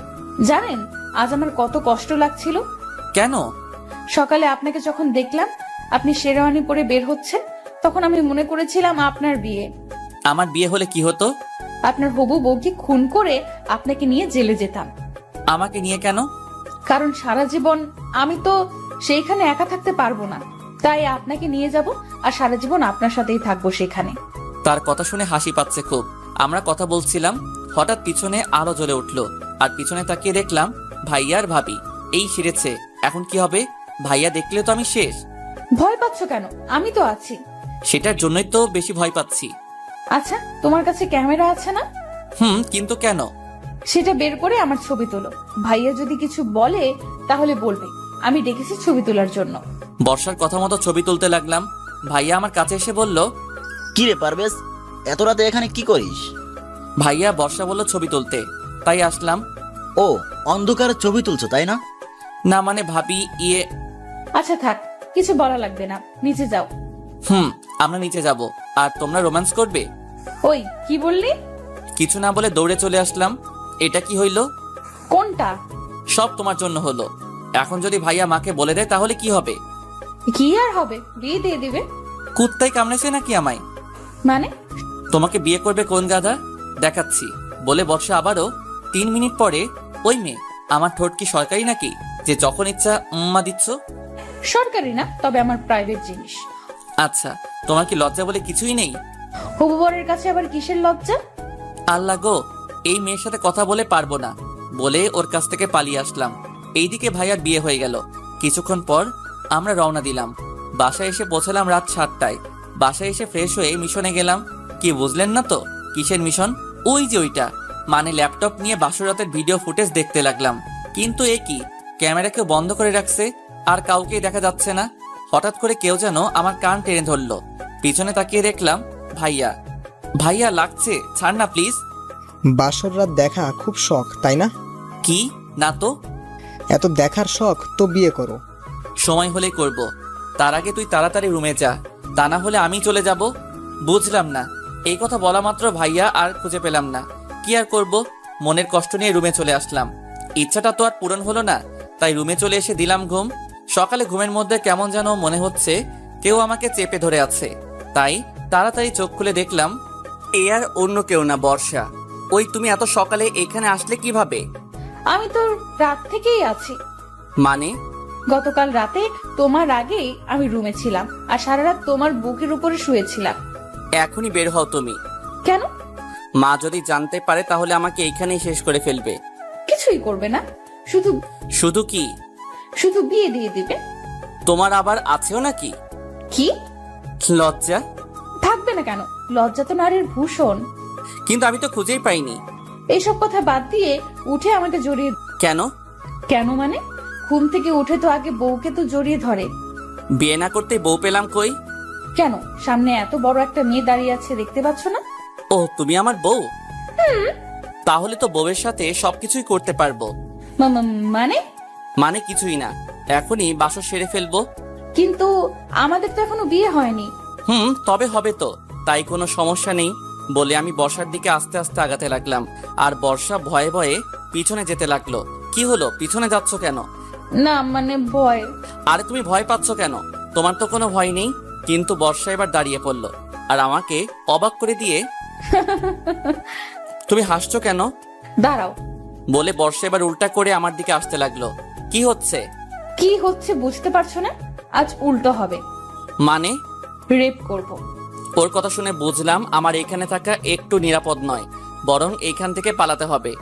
জানেন আজ আমার কত কষ্ট লাগছিল? কেন? সকালে আপনাকে যখন দেখলাম আপনি শেরওয়ানি পরে বের হচ্ছেন, তখন আমি মনে করেছিলাম আপনার বিয়ে। আমার বিয়ে হলে কি হতো? আপনার হবু বউকে খুন করে আপনাকে নিয়ে জেলে যেতাম। আমাকে নিয়ে কেন? কারণ সারা জীবন আমি তো সেইখানে একা থাকতে পারবো না, তাই আপনাকে নিয়ে যাব আর সারা জীবন আপনার সাথেই থাকবো সেখানে। তার কথা শুনে হাসি পাচ্ছে খুব। আমরা কথা বলছিলাম, হঠাৎ পিছনে আলো জ্বলে উঠলো, আর পিছনে তাকিয়ে দেখলাম ভাইয়া আর ভাবি। এই সেরেছে, এখন কি হবে? ভাইয়া দেখলে তো আমি শেষ। ভয় পাচ্ছ কেন? আমি তো আছি। সেটার জন্যই তো বেশি ভয় পাচ্ছি। আচ্ছা তোমার কাছে ক্যামেরা আছে না? কিন্তু কেন? সেটা বের করে আমার ছবি তোলো। ভাইয়া যদি কিছু বলে তাহলে বলবে আমি ডেকেছি ছবি তোলার জন্য। বর্ষার কথা মতো ছবি তুলতে লাগলাম। ভাইয়া আমার কাছে এসে বলল, কি রে পারভেজ, এত রাতে এখানে কি করিস? ভাইয়া বর্ষা বলল ছবি তুলতে, তাই আসলাম। ও, অন্ধকারে ছবি তুলছো তাই না? না মানে ভাবি ইয়ে। আচ্ছা থাক, কিছু বলা লাগবে না, নিচে যাও। আমরা নিচে যাব, আর তোমরা রোম্যান্স করবে। ওই কি বললি? কিছু না বলে দৌড়ে চলে আসলাম। এটা কি হইল? কোনটা? সব তোমার জন্য হলো। এখন যদি ভাইয়া মাকে বলে দেয় তাহলে কি হবে? কি আর হবে, বিয়ে দিয়ে দিবে। কুত্তাই কামড়েছে নাকি আমায়? মানে? তোমাকে বিয়ে করবে কোন গাধা, দেখাচ্ছি। বলে বর্ষা আবারও 3 মিনিট পরে, ওই মেয়ে, আমার ঠোঁট কি সরকারি নাকি যে যখন ইচ্ছা উম্মা দিচ্ছ? সরকারি না, তবে আমার প্রাইভেট জিনিস। আচ্ছা, তোমার কি লজ্জা বলে কিছুই নেই? হবু বরের কাছে আবার কিসের লজ্জা? আল্লাহ গো, এই মেয়ের সাথে কথা বলে পারবো না বলে ওর কাছ থেকে পালিয়ে আসলাম। এইদিকে ভাইয়ার বিয়ে হয়ে গেল। কিছুক্ষণ পর আমরা রওনা দিলাম। বাসায় এসে পৌঁছালাম রাত 7টায়। বাসায় এসে ফ্রেশ হয়ে মিশনে গেলাম। কি বুঝলেন না তো? কিসের মিশন? ওই যে ওইটা, মানে ল্যাপটপ নিয়ে বাসরাতের ভিডিও ফুটেজ দেখতে লাগলাম। কিন্তু এ কি, ক্যামেরা কেউ বন্ধ করে রাখছে, আর কাউকেই দেখা যাচ্ছে না। হঠাৎ করে কেউ যেন আমার কান টেনে ধরলো। পিছনে তাকিয়ে দেখলাম ভাইয়া। ভাইয়া লাগছে, ছাড় না প্লিজ। বাসর রাত দেখা খুব শখ তাই না? কি না তো? এত দেখার শখ তো বিয়ে করো। সময় হলেই করব, তার আগে তুই তাড়াতাড়ি রুমে যা, তা না হলে আমি চলে যাব। বুঝলাম না। এই কথা বলা মাত্র ভাইয়া আর খুঁজে পেলাম না। কি আর করব, মনের কষ্ট নিয়ে রুমে চলে আসলাম। ইচ্ছাটা তো আর পূরণ হলো না, তাই রুমে চলে এসে দিলাম ঘুম। সকালে ঘুমের মধ্যে কেমন যেন মনে হচ্ছে কেউ আমাকে চেপে ধরে আছে, তাই তাড়াতাড়ি চোখ খুলে দেখলাম এ আর অন্য কেউ না, বর্ষা। ওই তুমি এত সকালে এখানে আসলে কিভাবে? আমি তো রাত থেকেই আছি। মানে? গতকাল রাতে তোমার আগেই আমি রুমে ছিলাম, আর সারা রাত তোমার বুকের উপরে শুয়েছিলাম। এখনই বের হও তুমি। কেন? মা যদি জানতে পারে তাহলে আমাকে এইখানেই শেষ করে ফেলবে। কিছুই করবে না, শুধু শুধু কি? শুধু বিয়ে দিয়ে দিবে। তোমার আবার আছেও নাকি? কি লজ্জা? থাকবে না কেন? লজ্জা তো নারীর ভূষণ। কিন্তু আমি তো খুঁজেই পাইনি। এইসব কথা বাদ দিয়ে উঠে আমাকে জড়িয়ে। কেন? কেন মানে? ঘুম থেকে উঠে তো আগে বউকে তো জড়িয়ে ধরে। বিয়ে না করতে বউ পেলাম কই? কেন? সামনে এত বড় একটা মেয়ে দাঁড়িয়ে আছে, দেখতে পাচ্ছ না? ও, তুমি আমার বউ? তাহলে তো বউয়ের সাথে সবকিছুই করতে পারবো। মানে? মানে কিছুই না, এখনই বাসর সেরে ফেলবো। কিন্তু আমাদের তো এখনো বিয়ে হয়নি। তবে হবে তো, তাই কোনো সমস্যা নেই। বলে আমি বর্ষার দিকে আস্তে আস্তে আগাতে লাগলাম, আর বর্ষা ভয়ে ভয়ে পিছনে যেতে লাগলো। কি হলো, পিছনে যাচ্ছ কেন? না মানে ভয়। আরে তুমি ভয় পাচ্ছ কেন? তোমার তো কোনো ভয় নেই। কিন্তু বর্ষা এবার দাঁড়িয়ে পড়লো আর আমাকে অবাক করে দিয়ে তুমি হাসছো কেন দাঁড়াও। বলে বর্ষা এবার উল্টা করে আমার দিকে আসতে লাগলো। কি হচ্ছে? কি হচ্ছে বুঝতে পারছো না? আজ উল্টো হবে, মানে? রেপ করব। ওর কথা শুনে বুঝলাম আমার এখানে থাকা একটু নিরাপদ নয়, বরং এইখান থেকে পালাতে হবে।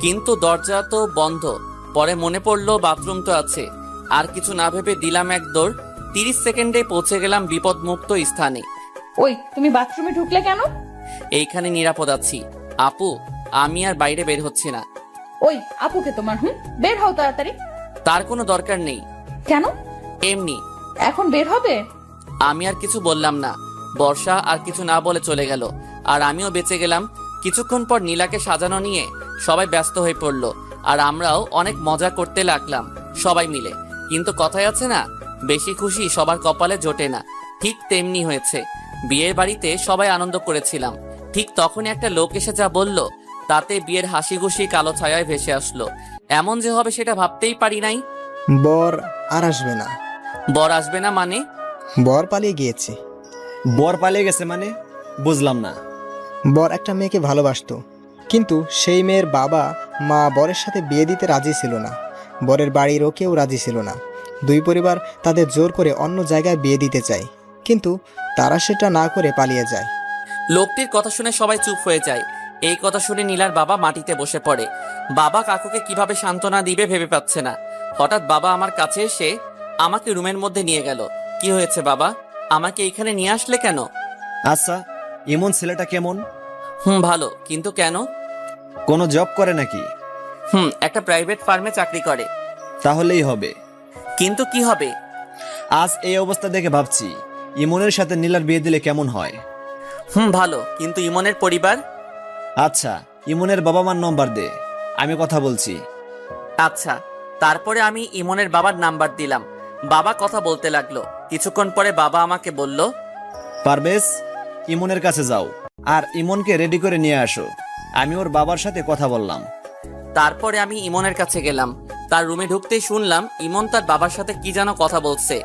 কিন্তু দরজা তো বন্ধ। পরে মনে পড়লো বাথরুম তো আছে। আর কিছু না ভেবে দিলাম এক দৌড়। 30 সেকেন্ডে পৌঁছে গেলাম বিপদমুক্ত স্থানে। ওই তুমি বাথরুমে ঢুকলে কেন? এইখানে নিরাপদ আছি আপু, আমি আর বাইরে বের হচ্ছি না। ওই আপুকে তোমার, বের হও তাড়াতাড়ি। তার কোনো দরকার নেই। কেন? এমনি। এখন বের হবে? আমি আর কিছু বললাম না। বর্ষা আর কিছু না বলে চলে গেল, আর আমিও বেঁচে গেলাম। কিছুক্ষণ পর নীলাকে সাজানো নিয়ে সবাই ব্যস্ত হয়ে পড়লো, আর আমরাও অনেক মজা করতে লাগলাম সবাই মিলে। কিন্তু কথায় আছে না, বেশি খুশি সবার কপালে জোটে না। ঠিক তেমনি হয়েছে। বিয়ের বাড়িতে সবাই আনন্দ করেছিলাম, ঠিক তখনই একটা লোক এসে যা বলল, তাতে বিয়ের হাসি খুশি কালো ছায়ায় ভেসে আসলো। এমন যে হবে সেটা ভাবতেই পারি নাই। বর আর আসবে না। বর আসবে না মানে? বর পালিয়ে গিয়েছে। বর পালিয়ে গেছে মানে? বুঝলাম না। বর একটা মেয়েকে ভালোবাসতো, কিন্তু সেই মেয়ের বাবা মা বরের সাথে বিয়ে দিতে রাজি ছিল না। বরের বাড়িরও কেউ রাজি ছিল না। দুই পরিবার তাদের জোর করে অন্য জায়গায় বিয়ে দিতে চায়, কিন্তু তারা সেটা না করে পালিয়ে যায়। লোকটির কথা শুনে সবাই চুপ হয়ে যায়। এই কথা শুনে নীলার বাবা মাটিতে বসে পড়ে। বাবা কাকুকে কিভাবে সান্ত্বনা দিবে ভেবে পাচ্ছে না। হঠাৎ বাবা আমার কাছে এসে আমাকে রুমের মধ্যে নিয়ে গেল। কি হয়েছে বাবা, আমাকে এখানে নিয়ে আসলে কেন? আচ্ছা, এমন ছেলেটা কেমন? ভালো, কিন্তু কেন? কোনো জব করে নাকি? একটা প্রাইভেট ফার্মে চাকরি করে। তাহলেই হবে। কিন্তু কি হবে? আজ এই অবস্থা দেখে ভাবছি ইমনের সাথে নীলার বিয়ে দিলে কেমন হয়। ভালো, কিন্তু ইমনের পরিবার? আচ্ছা, ইমনের বাবা মার নম্বর দে, আমি কথা বলছি। আচ্ছা। তারপরে আমি ইমনের বাবার নাম্বার দিলাম। বাবা কথা বলতে লাগলো। কিছুক্ষণ পরে বাবা আমাকে বলল, পারভেজ, ইমনের কাছে যাও আর ইমনকে রেডি করে নিয়ে আসো। আমি ওর বাবার সাথে কথা বললাম। তারপরে আমি ইমনের কাছে গেলাম। তার রুমে ঢুকতেই শুনলাম ইমন তার বাবার সাথে কি যেন কথা বলছে।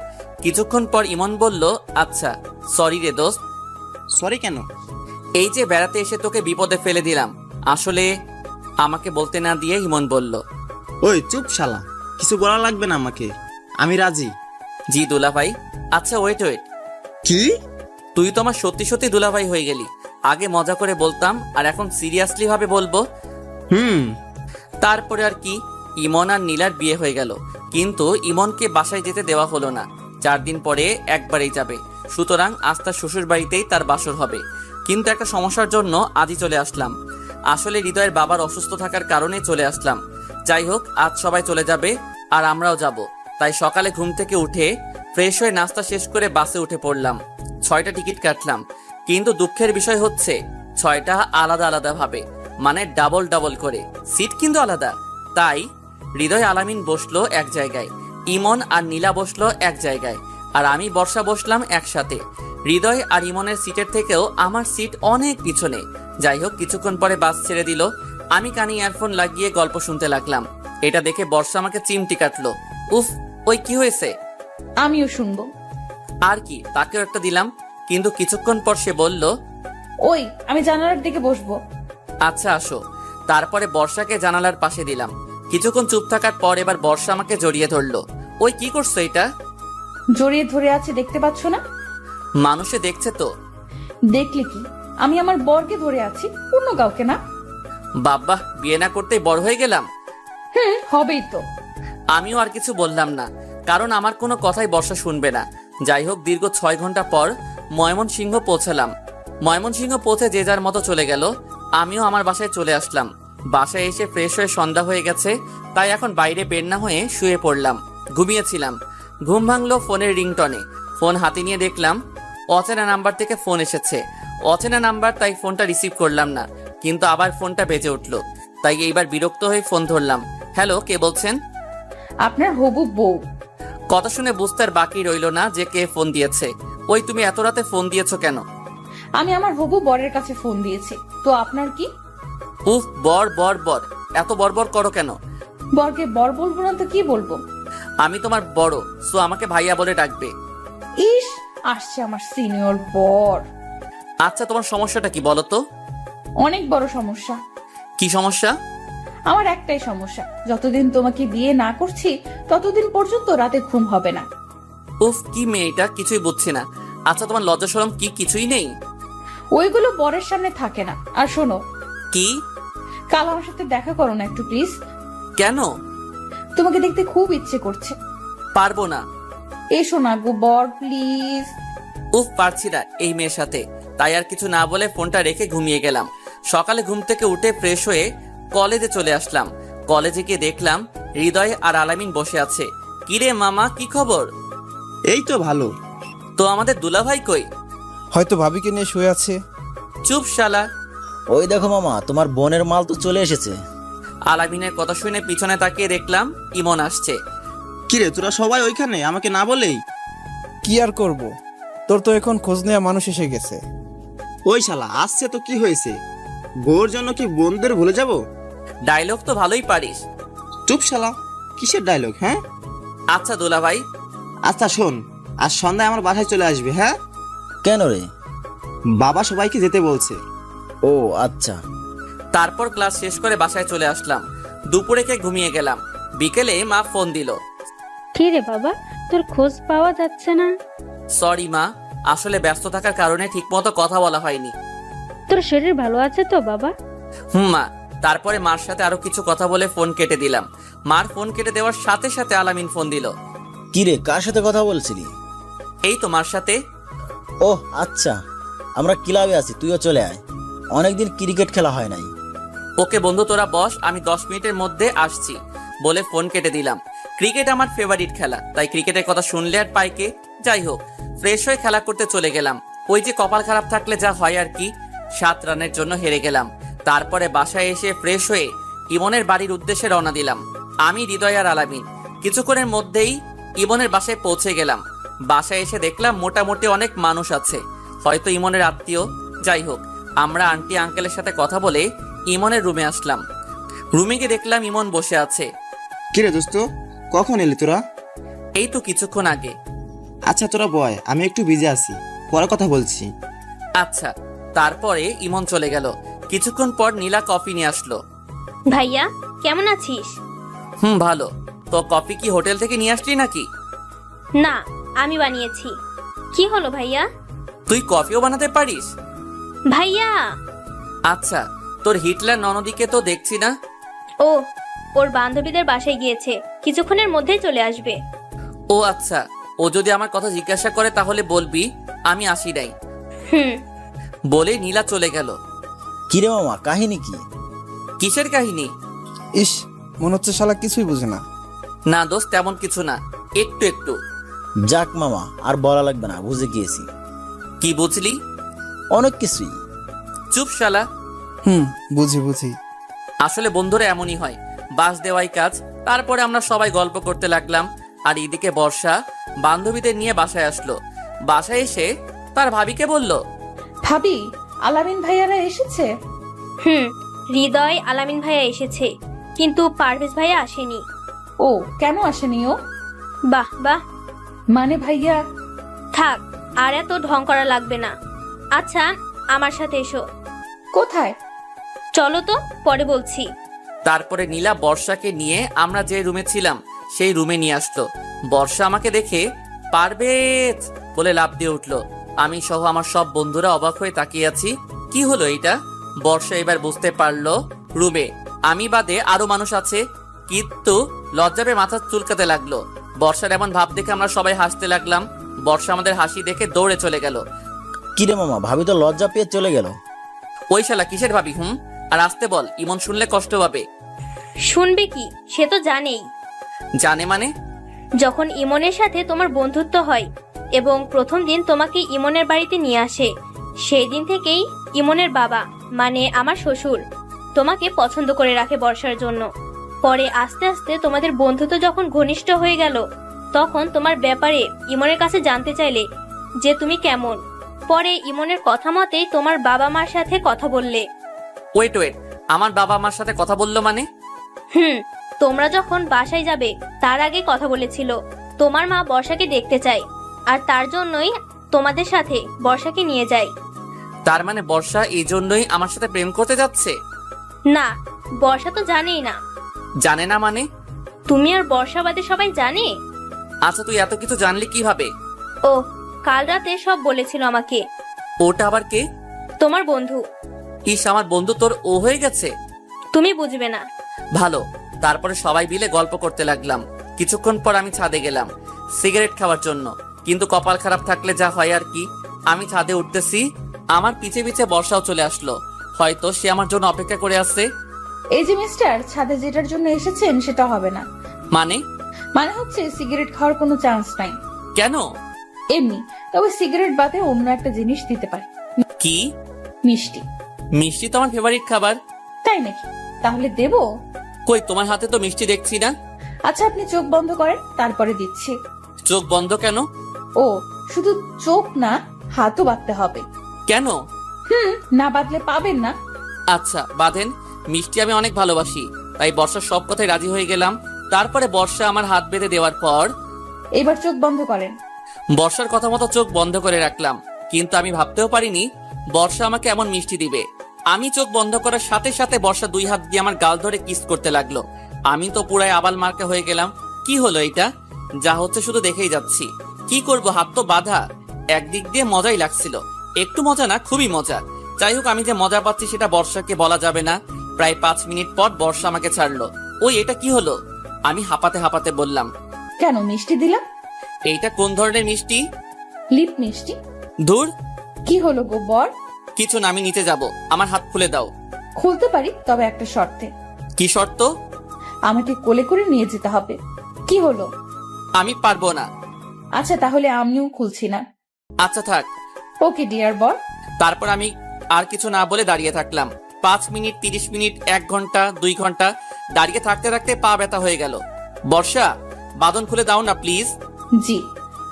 কিছুক্ষণ পর ইমন বলল, আচ্ছা সরি রে দোস্ত। সরি কেন? এই যে বেড়াতে এসে তোকে বিপদে ফেলে দিলাম। আসলে আমাকে বলতে না দিয়ে ইমন বলল, ওই চুপ শালা, কিছু বলা লাগবে না আমাকে, আমি রাজি। জি দুলাভাই। আচ্ছা ওয়েট। কি? তুই তো আমার সত্যি সত্যি দুলাভাই হয়ে গেলি। আগে মজা করে বলতাম, আর এখন সিরিয়াসলি ভাবে বলবো। তারপরে আর কি, ইমন আর নীলার বিয়ে হয়ে গেল। কিন্তু ইমনকে বাসায় যেতে দেওয়া হলো না। 4 দিন পরে একবারেই যাবে, সুতরাং আজ তার শ্বশুর বাড়িতেই তার বাসর হবে। কিন্তু একটা সমস্যার জন্য আজই চলে আসলাম। আসলে হৃদয়ের বাবার অসুস্থ থাকার কারণে চলে আসলাম। যাই হোক, আজ সবাই চলে যাবে আর আমরাও যাব। তাই সকালে ঘুম থেকে উঠে ফ্রেশ হয়ে নাস্তা শেষ করে বাসে উঠে পড়লাম। 6টা টিকিট কাটলাম, কিন্তু দুঃখের বিষয় হচ্ছে 6টা আলাদা আলাদা ভাবে, মানে ডাবল ডাবল করে। সিট কিন্তু আলাদা। তাই হৃদয় আলামিন বসলো এক জায়গায়, ইমন আর নীলা বসলো এক জায়গায়, আর আমি বর্ষা বসলাম একসাথে। হৃদয় আর ইমনের সিটের থেকেও আমার সিট অনেক পিছনে। যাই হোক, কিছুক্ষণ পরে বাস ছেড়ে দিল। আমি কানে ইয়ারফোন লাগিয়ে গল্প শুনতে লাগলাম। এটা দেখে বর্ষা আমাকে চিমটি কাটলো। উফ, ওই কি হয়েছে? আমিও শুনবো। আর কি, তাকেও একটা দিলাম। কিন্তু কিছুক্ষণ পর সে বলল, ওই আমি জানালার দিকে বসবো। আচ্ছা আসো। তারপরে বর্ষাকে জানালার পাশে দিলাম। কিছুক্ষণ চুপ থাকার পর এবার বর্ষা আমাকে জড়িয়ে ধরলো। ওই কি করছো এটা? জড়িয়ে ধরে আছে, দেখতে পাচ্ছ না? মানুষে দেখছে তো। দেখলে কি, আমি আমার বরকে ধরে আছি, অন্য কাউকে না। বাবা, বিয়ে না করতেই বড় হয়ে গেলাম। হবেই তো। আমিও আর কিছু বললাম না, কারণ আমার কোনো কথাই বর্ষা শুনবে না। যাই হোক, দীর্ঘ 6 ঘন্টা পর ময়মনসিংহ পৌঁছালাম। ময়মনসিংহ পৌঁছে যে যার মতো চলে গেল। আমিও আমার বাসায় চলে আসলাম। বাসায় এসে ফ্রেশ হয়ে সন্ধ্যা হয়ে গেছে, তাই এখন বাইরে বের না হয়ে শুয়ে পড়লাম। ঘুমিয়েছিলাম। ঘুম ভাঙলো ফোনের রিংটনে। ফোন হাতে নিয়ে দেখলাম অচেনা নাম্বার থেকে ফোন এসেছে। অচেনা নাম্বার, তাই ফোনটা রিসিভ করলাম না। কিন্তু আবার ফোনটা বেজে উঠলো, তাই এইবার বিরক্ত হয়ে ফোন ধরলাম। হ্যালো, কে বলছেন? আপনার হবু বউ। কথা শুনে বুঝতে আর বাকি রইল না যে কে ফোন দিয়েছে। ওই তুমি এত রাতে ফোন দিয়েছো কেন? আমি আমার হবু বরের কাছে ফোন দিয়েছি, তো আপনার কি? উফ, বর বর বর, এত বরবর করো কেন? বরকে বর বলবো না তো কি বলবো? আমি তোমার বড়, সো আমাকে ভাইয়া বলে ডাকবে। ইস, আসছে আমার সিনিয়র বর। আচ্ছা, তোমার সমস্যাটা কি বলো তো? অনেক বড় সমস্যা। কি সমস্যা? আমার একটাই সমস্যা, যতদিন তোমাকে বিয়ে না করছি ততদিন পর্যন্ত রাতে ঘুম হবে না। উফ, কি মেয়েটা, কিছুই বুঝছি না। আচ্ছা, তোমার লজ্জা শরম কি কিছুই নেই? ওইগুলো বরের সামনে থাকে না। আর শোনো, কি? কাল আমার সাথে দেখা করো না একটু প্লিজ। কেন? তোমাকে দেখতে খুব ইচ্ছে করছে। পারবো না। এসো না গো বর, প্লিজ। উফ, পারছি না এই মেয়ের সাথে। তাই আর কিছু না বলে ফোনটা রেখে ঘুমিয়ে গেলাম। সকালে ঘুম থেকে উঠে ফ্রেশ হয়ে কলেজে চলে আসলাম। কলেজে গিয়ে দেখলাম হৃদয় আর আলামিন বসে আছে। কিরে মামা, কি খবর? এই তো ভালো। তো আমাদের দুলাভাই কই? হয়তো ভাবিকে নিয়ে শুয়ে আছে। চুপ শালা। ওই দেখো মামা, তোমার বোনের মাল তো চলে এসেছে। আলামিনের কথা শুনে পিছনে তাকিয়ে দেখলাম ইমন আসছে। কিরে, তোরা সবাই ওইখানে আমাকে না বলেই? কি আর করব, তোর তো এখন খোঁজ নেওয়া মানুষ এসে গেছে। ওই শালা আসছে তো কি হয়েছে? বউর জন্য কি বন্ধুদের ভুলে যাব? ডায়লগ তো ভালোই পারিস। চুপ শালা, কিসের ডায়লগ? হ্যাঁ আচ্ছা দুলাভাই। আচ্ছা শোন, আজ সন্ধ্যায় আমার বাসায় চলে আসবে। হ্যাঁ, কেন রে? বাবা সবাইকে যেতে বলছে। ও আচ্ছা। তারপর ক্লাস শেষ করে বাসায় চলে আসলাম। দুপুরে খেয়ে ঘুমিয়ে গেলাম। বিকেলে মা ফোন দিল। কি রে বাবা, তোর খোঁজ পাওয়া যাচ্ছে না? সরি মা, আসলে ব্যস্ত থাকার কারণে ঠিকমতো কথা বলা হয়নি। তোর শরীর ভালো আছে তো বাবা? মা। তারপরে মার সাথে আরো কিছু কথা বলে ফোন কেটে দিলাম। মার ফোন কেটে দেওয়ার সাথে সাথে আলামিন ফোন দিল। কি রে, কার সাথে কথা বলছিলি? এই তো মার সাথে। ওহ আচ্ছা, আমরা ক্লাবে আছি, তুইও চলে আয়। অনেকদিন ক্রিকেট খেলা হয় নাই। ওকে বন্ধু, তোরা বস, আমি 10 মিনিটের মধ্যে আসছি বলে ফোন কেটে দিলাম। ক্রিকেট আমার ফেভারিট খেলা, তাই ক্রিকেটের কথা শুনলে আর পাইকে। যাই হোক, ফ্রেশ হয়ে খেলা করতে চলে গেলাম। ওই যে কপাল খারাপ থাকলে যা হয় আর কি, 7 রানের জন্য হেরে গেলাম। তারপরে বাসায় এসে ফ্রেশ হয়ে ইমনের বাড়ির উদ্দেশ্যে রওনা দিলাম। আমি, হৃদয় আর আলামিন। কিছুক্ষণের মধ্যেই ইমনের বাসায় পৌঁছে গেলাম। বাসায় এসে দেখলাম মোটামুটি অনেক মানুষ আছে, হয়তো ইমনের আত্মীয়। যাই হোক, আমরা আন্টি আঙ্কেলের সাথে কথা বলে ইমনের রুমে আসলাম। রুমে গিয়ে দেখলাম ইমন বসে আছে। কিরে দোস্ত, কখন এলি তোরা? এই তো কিছুক্ষণ আগে। আচ্ছা তোরা বয়, আমি একটু বিজি আছি, পরে কথা বলছি। আচ্ছা। তারপরে ইমন চলে গেল। কিছুক্ষণ পর নীলা কফি নিয়ে আসলো। ভাইয়া কেমন আছিস? ভালো। তো কফি কি হোটেল থেকে নিয়ে আসলি নাকি? না, আমি বানিয়েছি। কি হলো ভাইয়া? তুই কফিও বানাতে পারিস? ভাইয়া। আচ্ছা, তোর হিটলার ননদিকে তো দেখছি না। ও, ওর বান্ধবীদের বাসায় গিয়েছে, কিছুক্ষণের মধ্যেই চলে আসবে। ও আচ্ছা, ও যদি আমার কথা জিজ্ঞাসা করে তাহলে বলবি আমি আসি নাই। বলে নীলা চলে গেল। কিরে মামা, কাহিনী কি? কিসের কাহিনী? ইস, মনে হচ্ছে শালা কিছুই বুঝে না। না দোস্ত, তেমন কিছু না, একটু একটু। যাক মামা, আর বলা লাগবে না, বুঝে গিয়েছি। কি বুঝলি? অনেক কিছুই। চুপ শালা। বুঝি। আসলে বন্ধুরা এমনই হয়, বাস দেওয়াই কাজ। তারপরে আমরা সবাই গল্প করতে লাগলাম। আর এদিকে বর্ষা বান্ধবীদের নিয়ে বাসায় আসলো। বাসায় এসে তার ভাবিকে বলল, ভাবি, আলামিন ভাইয়ারা এসেছে। হৃদয় আলামিন ভাইয়া এসেছে, কিন্তু পারভেজ ভাইয়া আসেনি। ও, কেন আসেনি ও? বাহ বাহ, মানে ভাইয়া। থাক, আর এত ঢং করা লাগবে না। আচ্ছা, আমার সাথে এসো। কোথায়? চলো তো, পরে বলছি। তারপরে নীলা বর্ষাকে নিয়ে আমরা যে রুমে ছিলাম সেই রুমে নিয়ে আসলো। বর্ষা আমাকে দেখে পারভেজ বলে লাফ দিয়ে উঠলো। আমি সহ আমার সব বন্ধুরা অবাক হয়ে তাকিয়ে আছি। কি হলো এইটা? বর্ষা এবার বুঝতে পারলো রুমে আমি বাদে আরো মানুষ আছে, কিন্তু লজ্জা পেয়ে মাথা চুলকাতে লাগলো। বর্ষার এমন ভাব দেখে আমরা সবাই হাসতে লাগলাম। বর্ষা আমাদের হাসি দেখে দৌড়ে চলে গেল। কিরে মামা, ভাবি তো লজ্জা পেয়ে চলে গেল। ওই শালা কিসের ভাবি? আর আসতে বল, ইমন শুনলে কষ্ট পাবে। শুনবে কি, সে তো জানেই। জানে মানে? যখন ইমনের সাথে তোমার বন্ধুত্ব হয় এবং প্রথম দিন তোমাকে ইমনের বাড়িতে নিয়ে আসে, সেই দিন থেকেই ইমনের বাবা মানে আমার শ্বশুর তোমাকে পছন্দ করে রাখে বর্ষার জন্য। পরে আস্তে আস্তে তোমাদের বন্ধুত্ব যখন ঘনিষ্ঠ হয়ে গেল, তখন তোমার ব্যাপারে ইমনের কাছে জানতে চাইলে যে তুমি কেমন। পরে ইমনের কথা মতেই তোমার বাবা মার সাথে কথা বললে। ওয়েট ওয়েট, আমার বাবা আমার সাথে কথা বললো মানে? তোমরা যখন বাসায় যাবে তার আগে কথা বলেছিল। তোমার মা বর্ষাকে দেখতে চায়, আর তার জন্যই তোমাদের সাথে বর্ষাকে নিয়ে যায়। তার মানে বর্ষা এই জন্যই আমার সাথে প্রেম করতে যাচ্ছে? না, বর্ষা তো জানেই না। জানে না মানে? তুমি আর বর্ষা বাদে সবাই জানে। আচ্ছা, তুই এত কিছু জানলি কিভাবে? ও কাল রাতে সব বলেছিল আমাকে। ওটা আবার কে? তোমার বন্ধু। ইস, আমার বন্ধু তোর ও হয়ে গেছে? তুমি বুঝবে না। ভালো। তারপরে সবাই মিলে গল্প করতে লাগলাম। কিছুক্ষণ পর আমি ছাদে গেলাম সিগারেট খাওয়ার জন্য, কিন্তু কপাল খারাপ থাকলে যা হয় আর কি। আমি ছাদে উঠতেছি, আমার পিছে পিছে বর্ষাও চলে আসলো। হয়তো সে আমার জন্য অপেক্ষা করে আসছে। এই যে মিস্টার, ছাদে যেটার জন্য এসেছেন সেটা হবে না। মানে হচ্ছে সিগারেট খাওয়ার কোনো চান্স নাই। কেন? এমনি, তবে সিগারেট বাদে অন্য একটা জিনিস দিতে পারি। কি? মিষ্টি। মিষ্টি তো আমার ফেভারিট খাবার। তাই নাকি? তাহলে দেবো? কই, তোমার হাতে তো মিষ্টি দেখছি না। আচ্ছা, আপনি চোখ বন্ধ করেন, তারপরে দিচ্ছি। চোখ বন্ধ কেন? ও, শুধু চোখ না, হাতও বাঁধতে হবে। কেন? না বাঁধলে পাবেন না। আচ্ছা বাঁধেন। মিষ্টি আমি অনেক ভালোবাসি, তাই বর্ষার সব কথায় রাজি হয়ে গেলাম। তারপরে বর্ষা আমার হাত বেঁধে দেওয়ার পর এবার চোখ বন্ধ করেন। বর্ষার কথা মতো চোখ বন্ধ করে রাখলাম, কিন্তু আমি ভাবতেও পারিনি বর্ষা আমাকে এমন মিষ্টি দিবে। আমি চোখ বন্ধ করার সাথে সাথে বর্ষা 2 হাত দিয়ে আমার গাল ধরে কিস করতে লাগলো। আমি তো পুরাই আবাল মার্কা হয়ে গেলাম। কি হলো এটা? যা হচ্ছে শুধু দেখেই যাচ্ছি। কি করব, হাত তো বাঁধা। একদিক দিয়ে মজাই লাগছিল, একটু মজা না, খুবই মজা। যাই হোক, আমি যে মজা পাচ্ছি সেটা বর্ষাকে বলা যাবে না। প্রায় 5 মিনিট পর বর্ষা আমাকে ছাড়লো। ওই, এটা কি হলো? আমি হাঁপাতে হাঁপাতে বললাম, কেন মিষ্টি দিলাম? এইটা কোন ধরনের মিষ্টি? লিপ মিষ্টি। ধুর, কি হলো গো বর? কিছু না, আমি নিচে যাব। আমার হাত খুলে দাও। খুলতে পারি, তবে একটা শর্তে। কি শর্ত? আমাকে কোলে করে নিয়ে যেতে হবে। কি হলো? আমি পারবো না। আচ্ছা, তাহলে আমিও খুলছি না। আচ্ছা থাক। ওকে ডিয়ার বর। তারপর আমি আর কিছু না বলে দাঁড়িয়ে থাকলাম। 5 মিনিট, 30 মিনিট, 1 ঘন্টা, 2 ঘন্টা দাঁড়িয়ে থাকতে থাকতে পা ব্যথা হয়ে গেল। বর্ষা, বাঁধন খুলে দাও না প্লিজ। জি।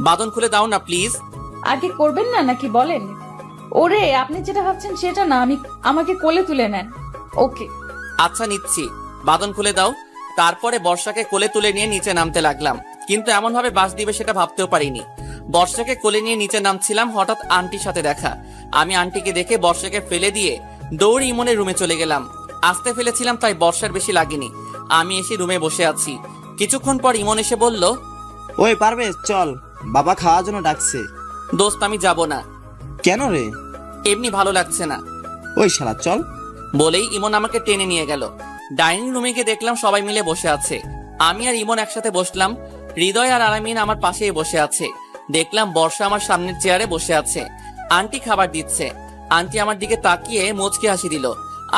বাঁধন খুলে দাও না প্লিজ। আগে করবেন না নাকি বলেন? ওরে, আপনি যেটা ভাবছেন সেটা না, আমাকে কোলে তুলে নেন। ওকে। আচ্ছা নিচ্ছি, বাঁধন খুলে দাও। তারপরে বর্ষাকে কোলে তুলে নিয়ে নিচে নামতে লাগলাম, কিন্তু এমন ভাবে বাস দিবে সেটা ভাবতেও পারিনি। বর্ষাকে কোলে নিয়ে নিচে নামছিলাম, হঠাৎ আন্টির সাথে দেখা। আমি আন্টিকে দেখে বর্ষাকে ফেলে দিয়ে দৌড়ে ইমনের রুমে চলে গেলাম। আসতে ফেলেছিলাম তাই বর্ষার বেশি লাগেনি। আমি এসে রুমে বসে আছি। কিছুক্ষণ পর ইমন এসে বলল, ওই পারভেজ চল, বাবা খাওয়ার জন্য ডাকছে। দোস্ত আমি যাব না। কেন রে? এমনি ভালো লাগছে না। ওই শালা চল। বলেই ইমন আমাকে টেনে নিয়ে গেল। ডাইনিং রুমে গিয়ে দেখলাম সবাই মিলে বসে আছে। আমি আর ইমন একসাথে বসলাম। হৃদয় আর আলামিন আমার পাশেই বসে আছে। দেখলাম বর্ষা আমার সামনের চেয়ারে বসে আছে। আন্টি খাবার দিচ্ছে। আন্টি আমার দিকে তাকিয়ে মুচকি হাসি দিল।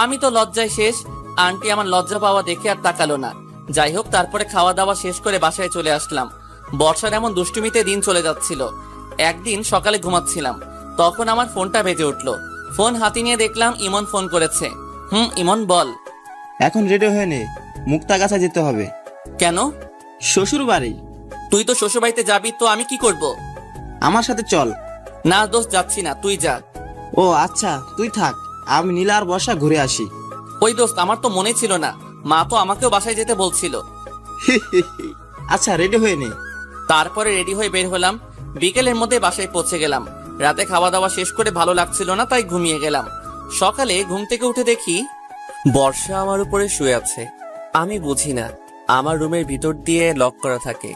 আমি তো লজ্জায় শেষ। আন্টি আমার লজ্জা পাওয়া দেখে আর তাকালো না। যাই হোক, তারপরে খাওয়া দাওয়া শেষ করে বাসায় চলে আসলাম। বর্ষার এমন দুষ্টুমিতে দিন চলে যাচ্ছিল। একদিন সকালে ঘুমাচ্ছিলাম, তখন আমার ফোনটা বেজে উঠলো। ফোন হাতে নিয়ে দেখলাম ইমন ফোন করেছে। ইমন বল। এখন রেডি হয়ে নে, মুক্তাগাছা যেতে হবে। কেন? শ্বশুর বাড়ি। তুই তো শ্বশুর বাড়িতে যাবি, তো আমি কি করব? আমার সাথে চল। না দোস্ত, যাচ্ছি না, তুই যা। ও আচ্ছা, তুই থাক, আমি নীলা আর বর্ষা ঘুরে আসি। ওই দোস্ত, আমার তো মনে ছিল না, মা তো আমাকেও বাসায় যেতে বলছিল। আচ্ছা রেডি হয়ে নে। তারপরে রেডি হয়ে বের হলাম। বিকেলের মধ্যে বাসায় পৌঁছে গেলাম। রাতে খাওয়া দাওয়া শেষ করে ভালো লাগছিল না, তাই ঘুমিয়ে গেলাম। সকালে ঘুম থেকে উঠে দেখি বর্ষা আমার উপরে শুয়ে আছে। আমি বুঝি না, আমার রুমের ভিতর দিয়ে লক করা থাকে,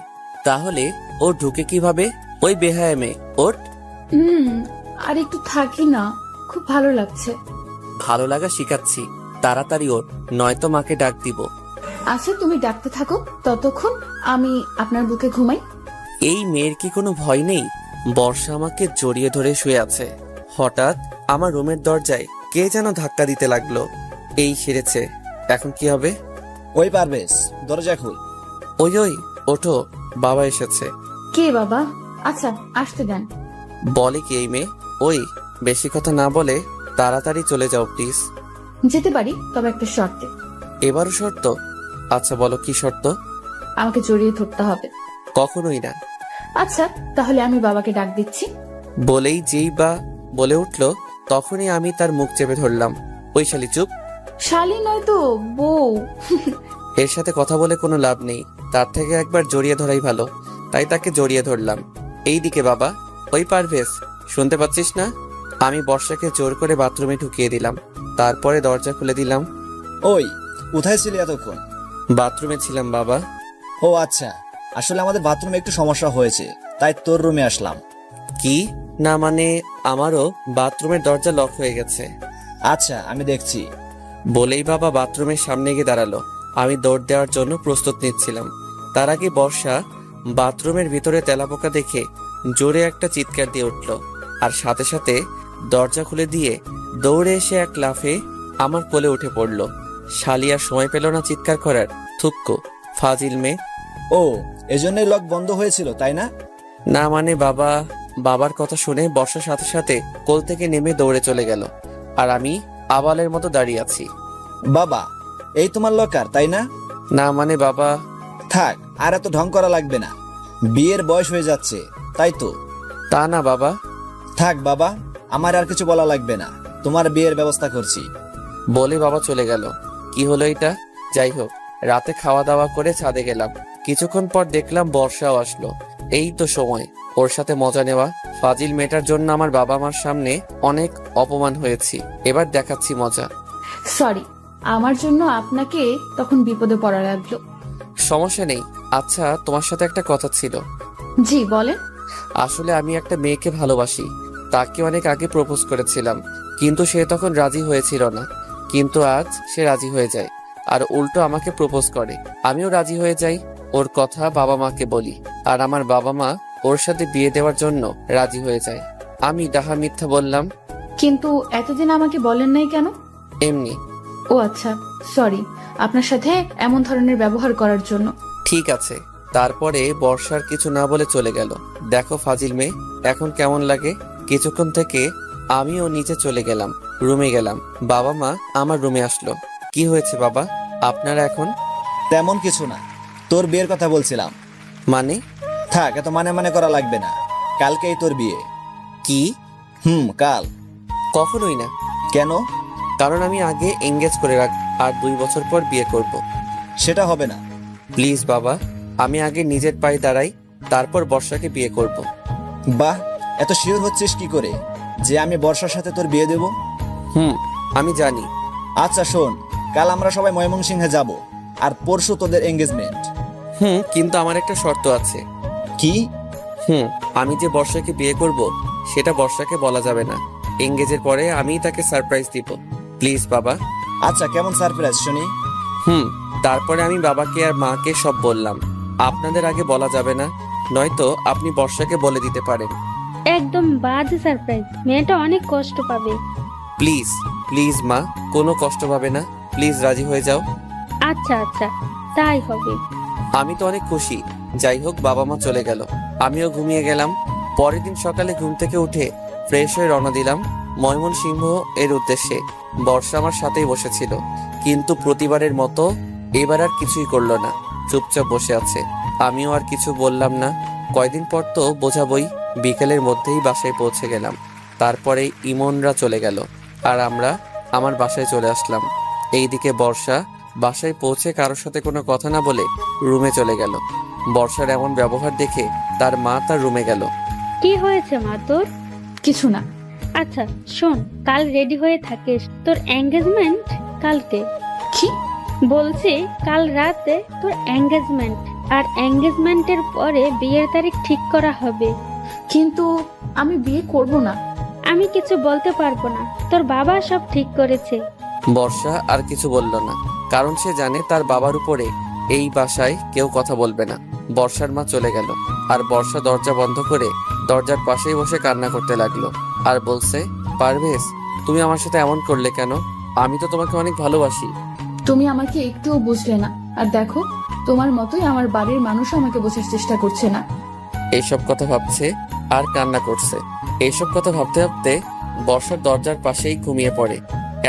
তাহলে ও ঢুকে কিভাবে? ওই বেহায়া মেয়ে, ওঠ। আর একটু থাকি না, খুব ভালো লাগছে। ভালো লাগা শিখাচ্ছি, তাড়াতাড়ি ওঠ, নয়তো মাকে ডাক দিব। আচ্ছা, তুমি ডাকতে থাকো, ততক্ষণ আমি আপনার বুকে ঘুমাই। এই মেয়ের কি কোনো ভয় নেই? বর্ষা আমাকে জড়িয়ে ধরে শুয়ে আছে। হঠাৎ আমার রুমের দরজায় কে যেন ধাক্কা দিতে লাগলো। এই সেরেছে, এখন কি হবে? ওই পারভেজ, দরজা খুল। ওই ওই, ওঠো, বাবা এসেছে। কে বাবা? আচ্ছা, আসতে দেন। বলে কি এই মেয়ে? ওই, বেশি কথা না বলে তাড়াতাড়ি চলে যাও প্লিজ। যেতে পারি, তবে একটা শর্তে। এবারও শর্ত? আচ্ছা বলো, কি শর্ত? আমাকে জড়িয়ে ধরতে হবে। কখনোই না। আচ্ছা, তাহলে আমি বাবাকে ডাক দিচ্ছি। বলেই যেই বা বলে উঠল, তখনই আমি তার মুখ চেপে ধরলাম। ওই শালি চুপ। শালি নয় তো, বউ। এর সাথে কথা বলে কোনো লাভ নেই, তার থেকে একবার জড়িয়ে ধরাই ভালো। তাই তাকে জড়িয়ে ধরলাম। এই দিকে বাবা, ওই পারভেজ, শুনতে পাচ্ছিস না? আমি বর্ষাকে জোর করে বাথরুমে ঢুকিয়ে দিলাম, তারপরে দরজা খুলে দিলাম। ওই কোথায় ছিলি এতক্ষণ? বাথরুমে ছিলাম বাবা। ও আচ্ছা, আসলে আমাদের বাথরুমে একটু সমস্যা হয়েছে, তাই তোর রুমে আসলাম। কি না মানে, আমারও বাথরুমের দরজা লক হয়ে গেছে। আচ্ছা, আমি দেখছি। বলেই বাবা বাথরুমের সামনে গিয়ে দাঁড়ালো। আমি দৌড় দেওয়ার জন্য প্রস্তুত নিচ্ছিলাম। তার আগে বর্ষা বাথরুমের ভিতরে তেলাপোকা দেখে জোরে একটা চিৎকার দিয়ে উঠল, আর সাথে সাথে দরজা খুলে দিয়ে দৌড়ে এসে এক লাফে আমার কোলে উঠে পড়ল। শালি আর সময় পেল না চিৎকার করার। থুক্কো ফাজিল মেয়ে। ও, এজন্যই লক বন্ধ হয়েছিল, তাই না? না মানে বাবা, বাবার কথা শুনে বর্ষার সাথে সাথে কোল থেকে নেমে দৌড়ে চলে গেল, আর আমি আবালের মতো দাঁড়িয়ে আছি। বাবা, এই তোমার লকার, তাই না? না মানে বাবা। থাক, আর এত ঢং করা লাগবে না, বিয়ের বয়স হয়ে যাচ্ছে, তাই তো? তা না বাবা। থাক বাবা, আমার আর কিছু বলা লাগবে না, তোমার বিয়ের ব্যবস্থা করছি। বলে বাবা চলে গেল। কি হলো এটা? যাই হোক, রাতে খাওয়া দাওয়া করে ছাদে গেলাম। কিছুক্ষণ পর দেখলাম বর্ষাও আসলো। এই তো সময় ওর সাথে মজা নেওয়া। ফাজিল মেয়েটার জন্য আমার বাবা মার সামনে অনেক অপমান হয়েছি, এবার দেখাচ্ছি মজা। সরি, আমার জন্য আপনাকে তখন বিপদে পড়া লাগলো। সমস্যা নেই। আচ্ছা, তোমার সাথে একটা কথা ছিল। জি বলেন। আসলে আমি একটা মেয়েকে ভালোবাসি, তাকে অনেক আগে প্রপোজ করেছিলাম, কিন্তু সে তখন রাজি হয়েছিল না। কিন্তু আজ সে রাজি হয়ে যায়, আর উল্টো আমাকে প্রপোজ করে। আমিও রাজি হয়ে যাই। ওর কথা বাবা মাকে বলি, আর আমার বাবা মা ওর সাথে বিয়ে দেওয়ার জন্য রাজি হয়ে যায়। আমি ডাহা মিথ্যা বললাম। কিন্তু এতদিন আমাকে বলেন নাই কেন? এমনি। ও আচ্ছা, সরি আপনার সাথে এমন ধরনের ব্যবহার করার জন্য। ঠিক আছে। তারপরে বর্ষার কিছু না বলে চলে গেল। দেখো ফাজিল মেয়ে, এখন কেমন লাগে? কিছুক্ষণ থেকে আমিও নিচে চলে গেলাম, রুমে গেলাম। বাবা মা আমার রুমে আসলো। কি হয়েছে বাবা, আপনারা এখন? তেমন কিছু না, তোর বিয়ের কথা বলছিলাম। মানে? থাক, এত মানে মানে করা লাগবে না, কালকেই তোর বিয়ে। কি? কাল। কখনোই না। কেন? কারণ আমি আগে এঙ্গেজ করে রাখ, আর 2 বছর পর বিয়ে করব। সেটা হবে না। প্লিজ বাবা, আমি আগে নিজের পায়ে দাঁড়াই, তারপর বর্ষাকে বিয়ে করব। বাহ, এত শিওর হচ্ছিস কি করে যে আমি বর্ষার সাথে তোর বিয়ে দেব? আমি জানি। আচ্ছা শোন, কাল আমরা সবাই ময়মনসিংহে যাব, আর পরশু তোদের এঙ্গেজমেন্ট। কিন্তু আমার একটা শর্ত আছে। কি? আমি যে বর্ষাকে বিয়ে করব সেটা বর্ষাকে বলা যাবে না। এঙ্গেজের পরে আমিই তাকে সারপ্রাইজ দিব। প্লিজ বাবা। আচ্ছা, কেমন সারপ্রাইজ শুনি? তারপরে আমি বাবাকে আর মাকে সব বললাম। আপনাদের আগে বলা যাবে না, নয়তো আপনি বর্ষাকে বলে দিতে পারেন। একদম বাজে সারপ্রাইজ, মেয়েটা অনেক কষ্ট পাবে। প্লিজ প্লিজ মা, কোনো কষ্ট পাবে না, প্লিজ রাজি হয়ে যাও। আচ্ছা আচ্ছা, তাই হবে। আমি তো অনেক খুশি। যাই হোক, বাবা মা চলে গেল, আমিও ঘুমিয়ে গেলাম। পরের দিন সকালে ঘুম থেকে উঠে ফ্রেশ হয়ে রওনা দিলাম ময়মনসিংহ এর উদ্দেশ্যে। বর্ষা আমার সাথেই বসেছিল, কিন্তু প্রতিবারের মতো এবার আর কিছুই করলো না, চুপচাপ বসে আছে। আমিও আর কিছু বললাম না। কয়দিন পর তো বোঝাবই। বিকেলের মধ্যেই বাসায় পৌঁছে গেলাম। তারপরে ইমনরা চলে গেল, আর আমরা আমার বাসায় চলে আসলাম। এইদিকে বর্ষা বাসায় পৌঁছে কারোর সাথে কোনো কথা না বলে রুমে চলে গেল। বর্ষার এমন ব্যবহার দেখে তার মা তার রুমে গেল। কি হয়েছে মা তোর? কিছু না। আচ্ছা শোন, কাল রেডি হয়ে থাকিস, তোর এঙ্গেজমেন্ট কালকে। কি বলছি, কাল রাতে তোর এঙ্গেজমেন্ট, আর এঙ্গেজমেন্টের পরে বিয়ের তারিখ ঠিক করা হবে। কিন্তু আমি বিয়ে করব না। আমি কিছু বলতে পারবো না, তোর বাবা সব ঠিক করেছে। বর্ষা আর কিছু বলল না, কারণ সে জানে তার বাবার উপরে এই বাসায় কেউ কথা বলবে না। বর্ষার মা চলে গেল, আর বর্ষা দরজা বন্ধ করে দরজার পাশেই বসে কান্না করতে লাগলো, আর বলছে, পারভেজ তুমি আমার সাথে এমন করলে কেন? আমি তো তোমাকে অনেক ভালোবাসি। তুমি আমাকে একটুও বুঝলে না, আর দেখো তোমার মতোই আমার বাড়ির মানুষ আমাকে বোঝার চেষ্টা করছে না। এইসব কথা ভাবছে আর কান্না করছে। এইসব কথা ভাবতে ভাবতে বর্ষার দরজার পাশেই ঘুমিয়ে পড়ে।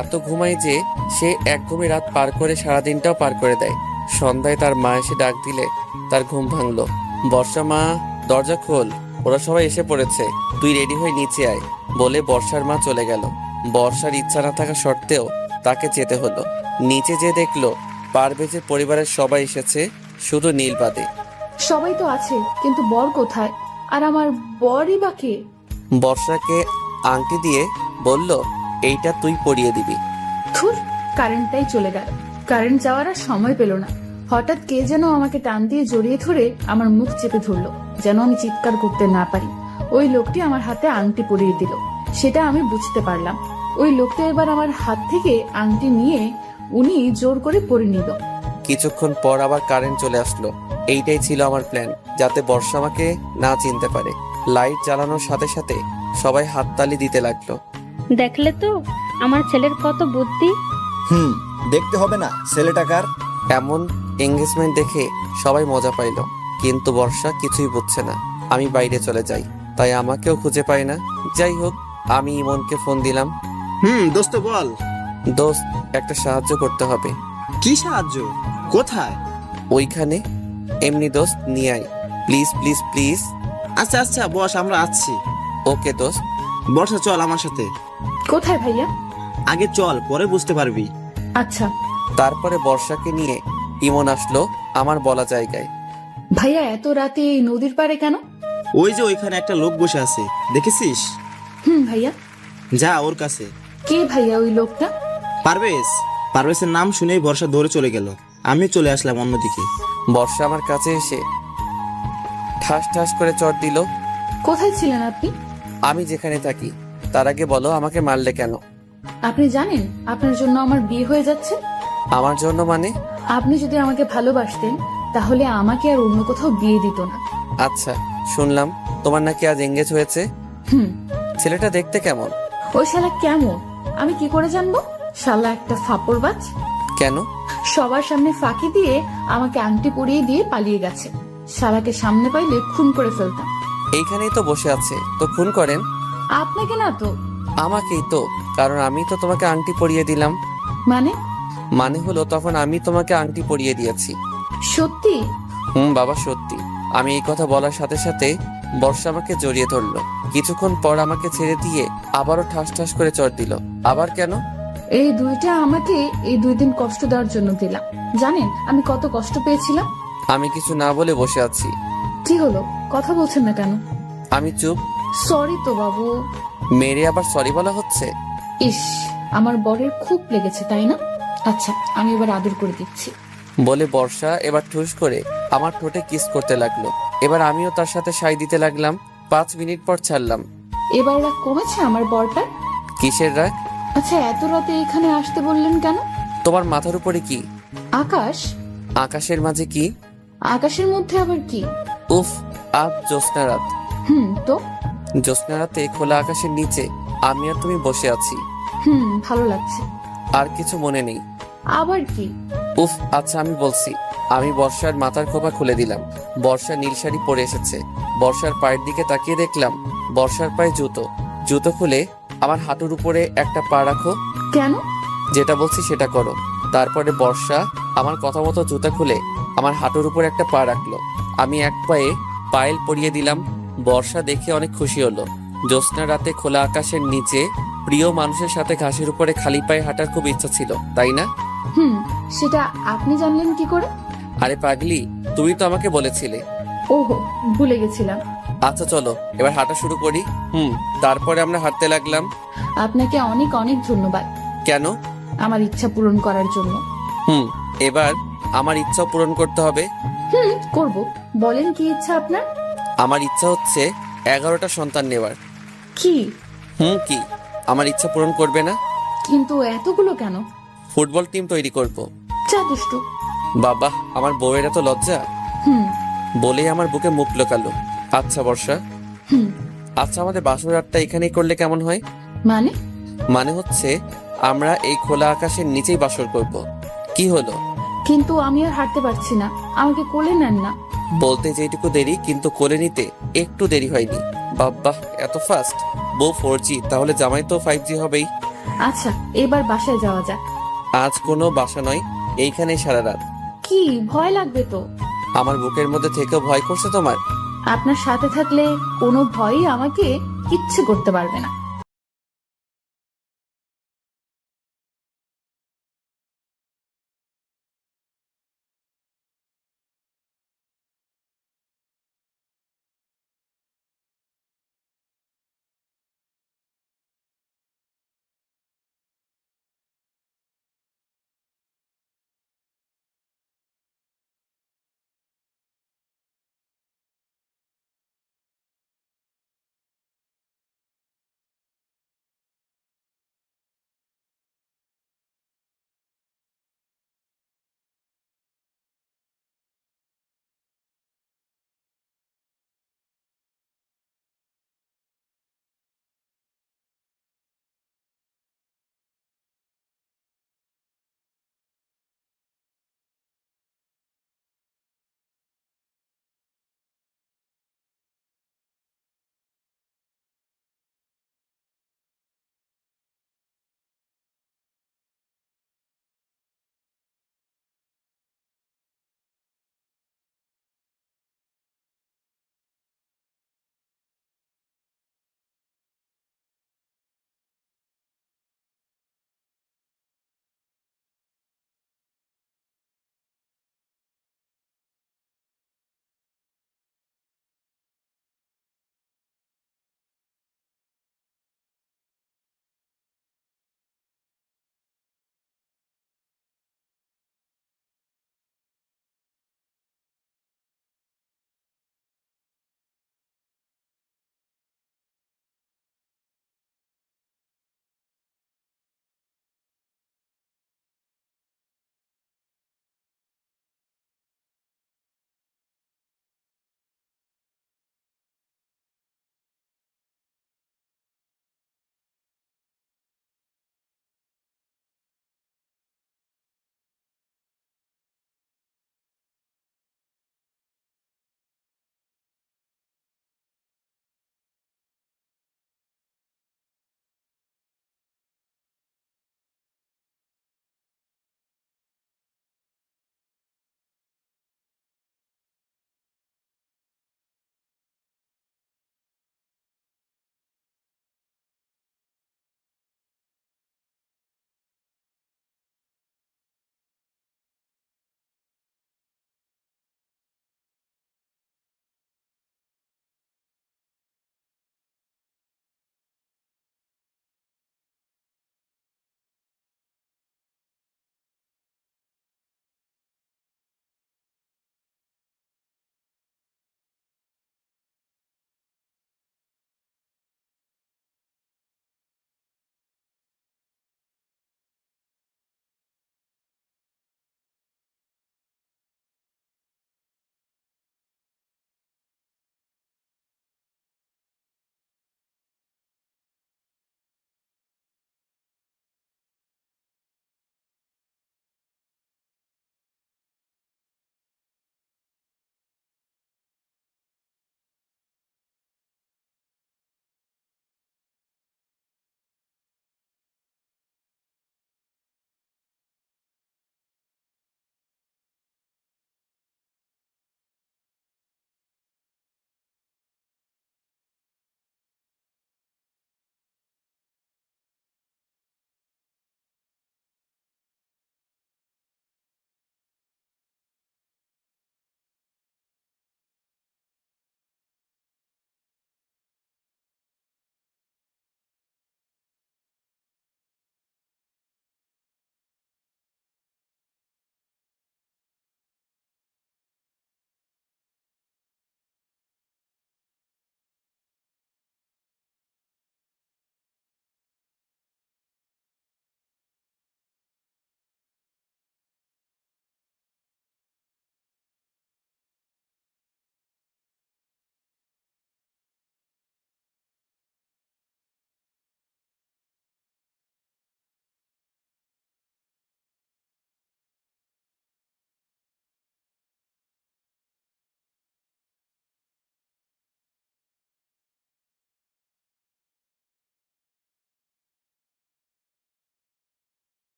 এত ঘুমায় যে সে এক ঘুমে রাত পার করে সারাদিনটাও পার করে দেয়। সন্ধ্যায় তার মা এসে ডাক দিলে তার ঘুম ভাঙলো। বর্ষা মা, দরজা খোল। ওরা সবাই এসে পড়েছে, তুই রেডি হয়ে নিচে আয় বলে বর্ষার মা চলে গেল। বর্ষার ইচ্ছা না থাকা সত্ত্বেও তাকে যেতে হলো। নিচে যেয়ে দেখলো পারভেজের পরিবারের সবাই এসেছে, শুধু নীল বাদে। সবাই তো আছে, কিন্তু বর কোথায়? আর আমার বরই বা কে? বর্ষাকে আংটি দিয়ে বলল, এইটা তুই পরিয়ে দিবি। ধুর, কারেন্টটাই চলে গেল। কারেন্ট যাওয়ার আর সময় পেল না। হঠাৎ কে যেন আমাকে টান দিয়ে জড়িয়ে ধরে আমার মুখ চেপে ধরলো, যেন আমি চিৎকার করতে না পারি। ওই লোকটি আমার হাতে আংটি পরিয়ে দিল, সেটা আমি বুঝতে পারলাম। ওই লোকটা এবার আমার হাত থেকে আংটি নিয়ে উনি জোর করে পরে নিল। কিছুক্ষণ পর আবার কারেন্ট চলে আসলো। এইটাই ছিল আমার প্ল্যান, যাতে বর্ষা আমাকে না চিনতে পারে। লাইট জ্বালানোর সাথে সাথে সবাই হাততালি দিতে লাগলো। দেখলে তো আমার ছেলের কত বুদ্ধি। দেখতে হবে না ছেলেটা কার। এমন এঙ্গেজমেন্ট দেখে সবাই মজা পাইল, কিন্তু বর্ষা কিছুই বুঝছে না। আমি বাইরে চলে যাই, তাই আমাকেও খুঁজে পায় না। যাই হোক, আমি ইমনকে ফোন দিলাম। দোস্ত বল। দোস্ত, একটা সাহায্য করতে হবে। কি সাহায্য? কোথায়? ওইখানে। এমনি দোস্ত, নিয়ে আয় প্লিজ প্লিজ প্লিজ। আচ্ছা আচ্ছা বস, আমরা আসছি। ওকে দোস্ত। বর্ষা চল আমার সাথে। কোথায় ভাইয়া? আগে চল, পরে বুঝতে পারবি। আচ্ছা। তারপরে বর্ষাকে নিয়ে ইমন আসলো আমার বলা জায়গায়। ভাইয়া এত রাতে এই নদীর পাড়ে কেন? ওই যে ওইখানে একটা লোক বসে আছে, দেখেছিস? ভাইয়া। যা ওর কাছে। কে ভাইয়া ওই লোকটা? পারভেজ। পারভেজের নাম শুনেই বর্ষা দৌড়ে চলে গেল। আমি চলে আসলাম অন্যদিকে। বর্ষা আমার কাছে এসে ঠাস ঠাস করে চট দিল। কোথায় ছিলেন আপনি? আমি যেখানে থাকি। তার আগে বলো, আমাকে মারলে কেন? আপনি জানেন আপনার জন্য আমার বিয়ে হয়ে যাচ্ছে? আমার জন্য মানে? আপনি যদি আমাকে ভালোবাসতেন তাহলে আমাকে আর অন্য কোথাও বিয়ে দিত না। আচ্ছা, শুনলাম তোমার নাকি আজ এঙ্গেজ হয়েছে। ছেলেটা দেখতে কেমন? ওই শালা কেমন আমি কি করে জানবো? শালা একটা ফাপড়বাজ। কেন? সবার সামনে ফাঁকি দিয়ে আমাকে আংটি পরিয়ে দিয়ে পালিয়ে গেছে। শালাকে সামনে পাইলে খুন করে ফেলতাম। এইখানেই তো বসে আছে, তো খুন করেন। আপনাকে না তো। আমাকেই তো, কারণ আমি তো তোমাকে আংটি পরিয়ে দিলাম। মানে হলো তখন আমি তোমাকে আংটি পরিয়ে দিয়েছি। সত্যি? বাবা সত্যি। আমি এই কথা বলার সাথে সাথে বর্ষা আমাকে জড়িয়ে ধরলো। কিছুক্ষণ পর আমাকে ছেড়ে দিয়ে আবারও ঠাস ঠাস করে চড় দিল। আবার কেন? এই দুইটা আমাকে এই 2 দিন কষ্ট দেওয়ার জন্য দিলাম। জানেন আমি কত কষ্ট পেয়েছিলাম? আমি কিছু না বলে বসে আছি। কি হলো, কথা বলছেন না কেন? আমি চুপ। সরি তো বাবু। মেরে আবার সরি বলা হচ্ছে? ইস, আমার বরের খুব লেগেছে তাই না? আচ্ছা, আমি এবার আদর করে দিচ্ছি। বলে বর্ষা এবার ঠুস করে আমার ঠোঁটে কিস করতে লাগলো। এবার আমিও তার সাথে সাই দিতে লাগলাম। 5 মিনিট পর ছাড়লাম। এবার রাগ কমেছে আমার বরটা? কিসের রাগ? আচ্ছা, এত রাতে এখানে আসতে বললেন কেন? তোমার মাথার উপরে কি? আকাশ। আকাশের মাঝে কি? আকাশের মধ্যে আবার কি? উফ, আজ জ্যোৎস্না রাত। তো জ্যোৎস্না রাতে খোলা আকাশের নিচে আমি আর তুমি বসে আছি। ভালো লাগছে। আর কিছু মনে নেই? আবার কি? উফ, আচ্ছা আমি বলছি। আমি বর্ষার মাথার খোপা খুলে দিলাম। বর্ষা নীল শাড়ি পরে এসেছে। বর্ষার পায়ের দিকে তাকিয়ে দেখলাম বর্ষার পায়ে জুতো। জুতো খুলে আমার হাঁটুর উপরে একটা পা রাখো। কেন? যেটা বলছি সেটা করো। তারপরে বর্ষা আমার কথা মতো জুতা খুলে আমার হাঁটুর উপরে একটা পা রাখলো। আমি এক পায়ে পায়েল পরিয়ে দিলাম। বর্ষা দেখে অনেক খুশি হলো। জ্যোৎস্না রাতে খোলা আকাশের নিচে প্রিয় মানুষের সাথে ঘাসের উপরে খালি পায়ে হাঁটার খুব ইচ্ছা ছিল, তাই না? সেটা আপনি জানলেন কি করে? আরে পাগলি, তুমি তো আমাকে বলেছিলে। ওহো, ভুলে গেছিলাম। আচ্ছা চলো এবার হাঁটা শুরু করি। তারপরে আমরা হাঁটতে লাগলাম। আপনাকে অনেক অনেক ধন্যবাদ। কেন? আমার ইচ্ছা পূরণ করার জন্য। এবার আমার ইচ্ছা পূরণ করতে হবে। করব। বলেন কি ইচ্ছা আপনার? আমার ইচ্ছা হচ্ছে 11টা সন্তান নেওয়ার। কি? কি আমার ইচ্ছা পূরণ করবে না? কিন্তু এতগুলো কেন? ফুটবল টিম তৈরি করব। যা দুষ্টু। বাবা, আমার বউয়ের এত লজ্জা। বলেই আমার বুকে মুখ লোকালো। আচ্ছা বর্ষা। আচ্ছা, আমাদের বাসর রাতটা এখানেই করলে কেমন হয়? মানে হচ্ছে আমরা এই খোলা আকাশের নিচেই বাসর করব। কি হলো? কিন্তু আমি আর হাঁটতে পারছি না, আমাকে কোলে নেন না। বলতে যেটুকু দেরি, কিন্তু কোলে নিতে একটু দেরি হয়নি। বাবা, এত ফাস্ট। বউ 4G, তাহলে জামাই তো 5G হবেই। আচ্ছা, এবার বাসায় যাওয়া যাক। আজ কোনো বাসা নয়, এইখানেই সারা রাত। কি ভয় লাগবে তো? আমার বুকের মধ্যে থেকেও ভয় করছে তোমার? আপনার সাথে থাকলে কোনো ভয়ই আমাকে কিচ্ছু করতে পারবে না।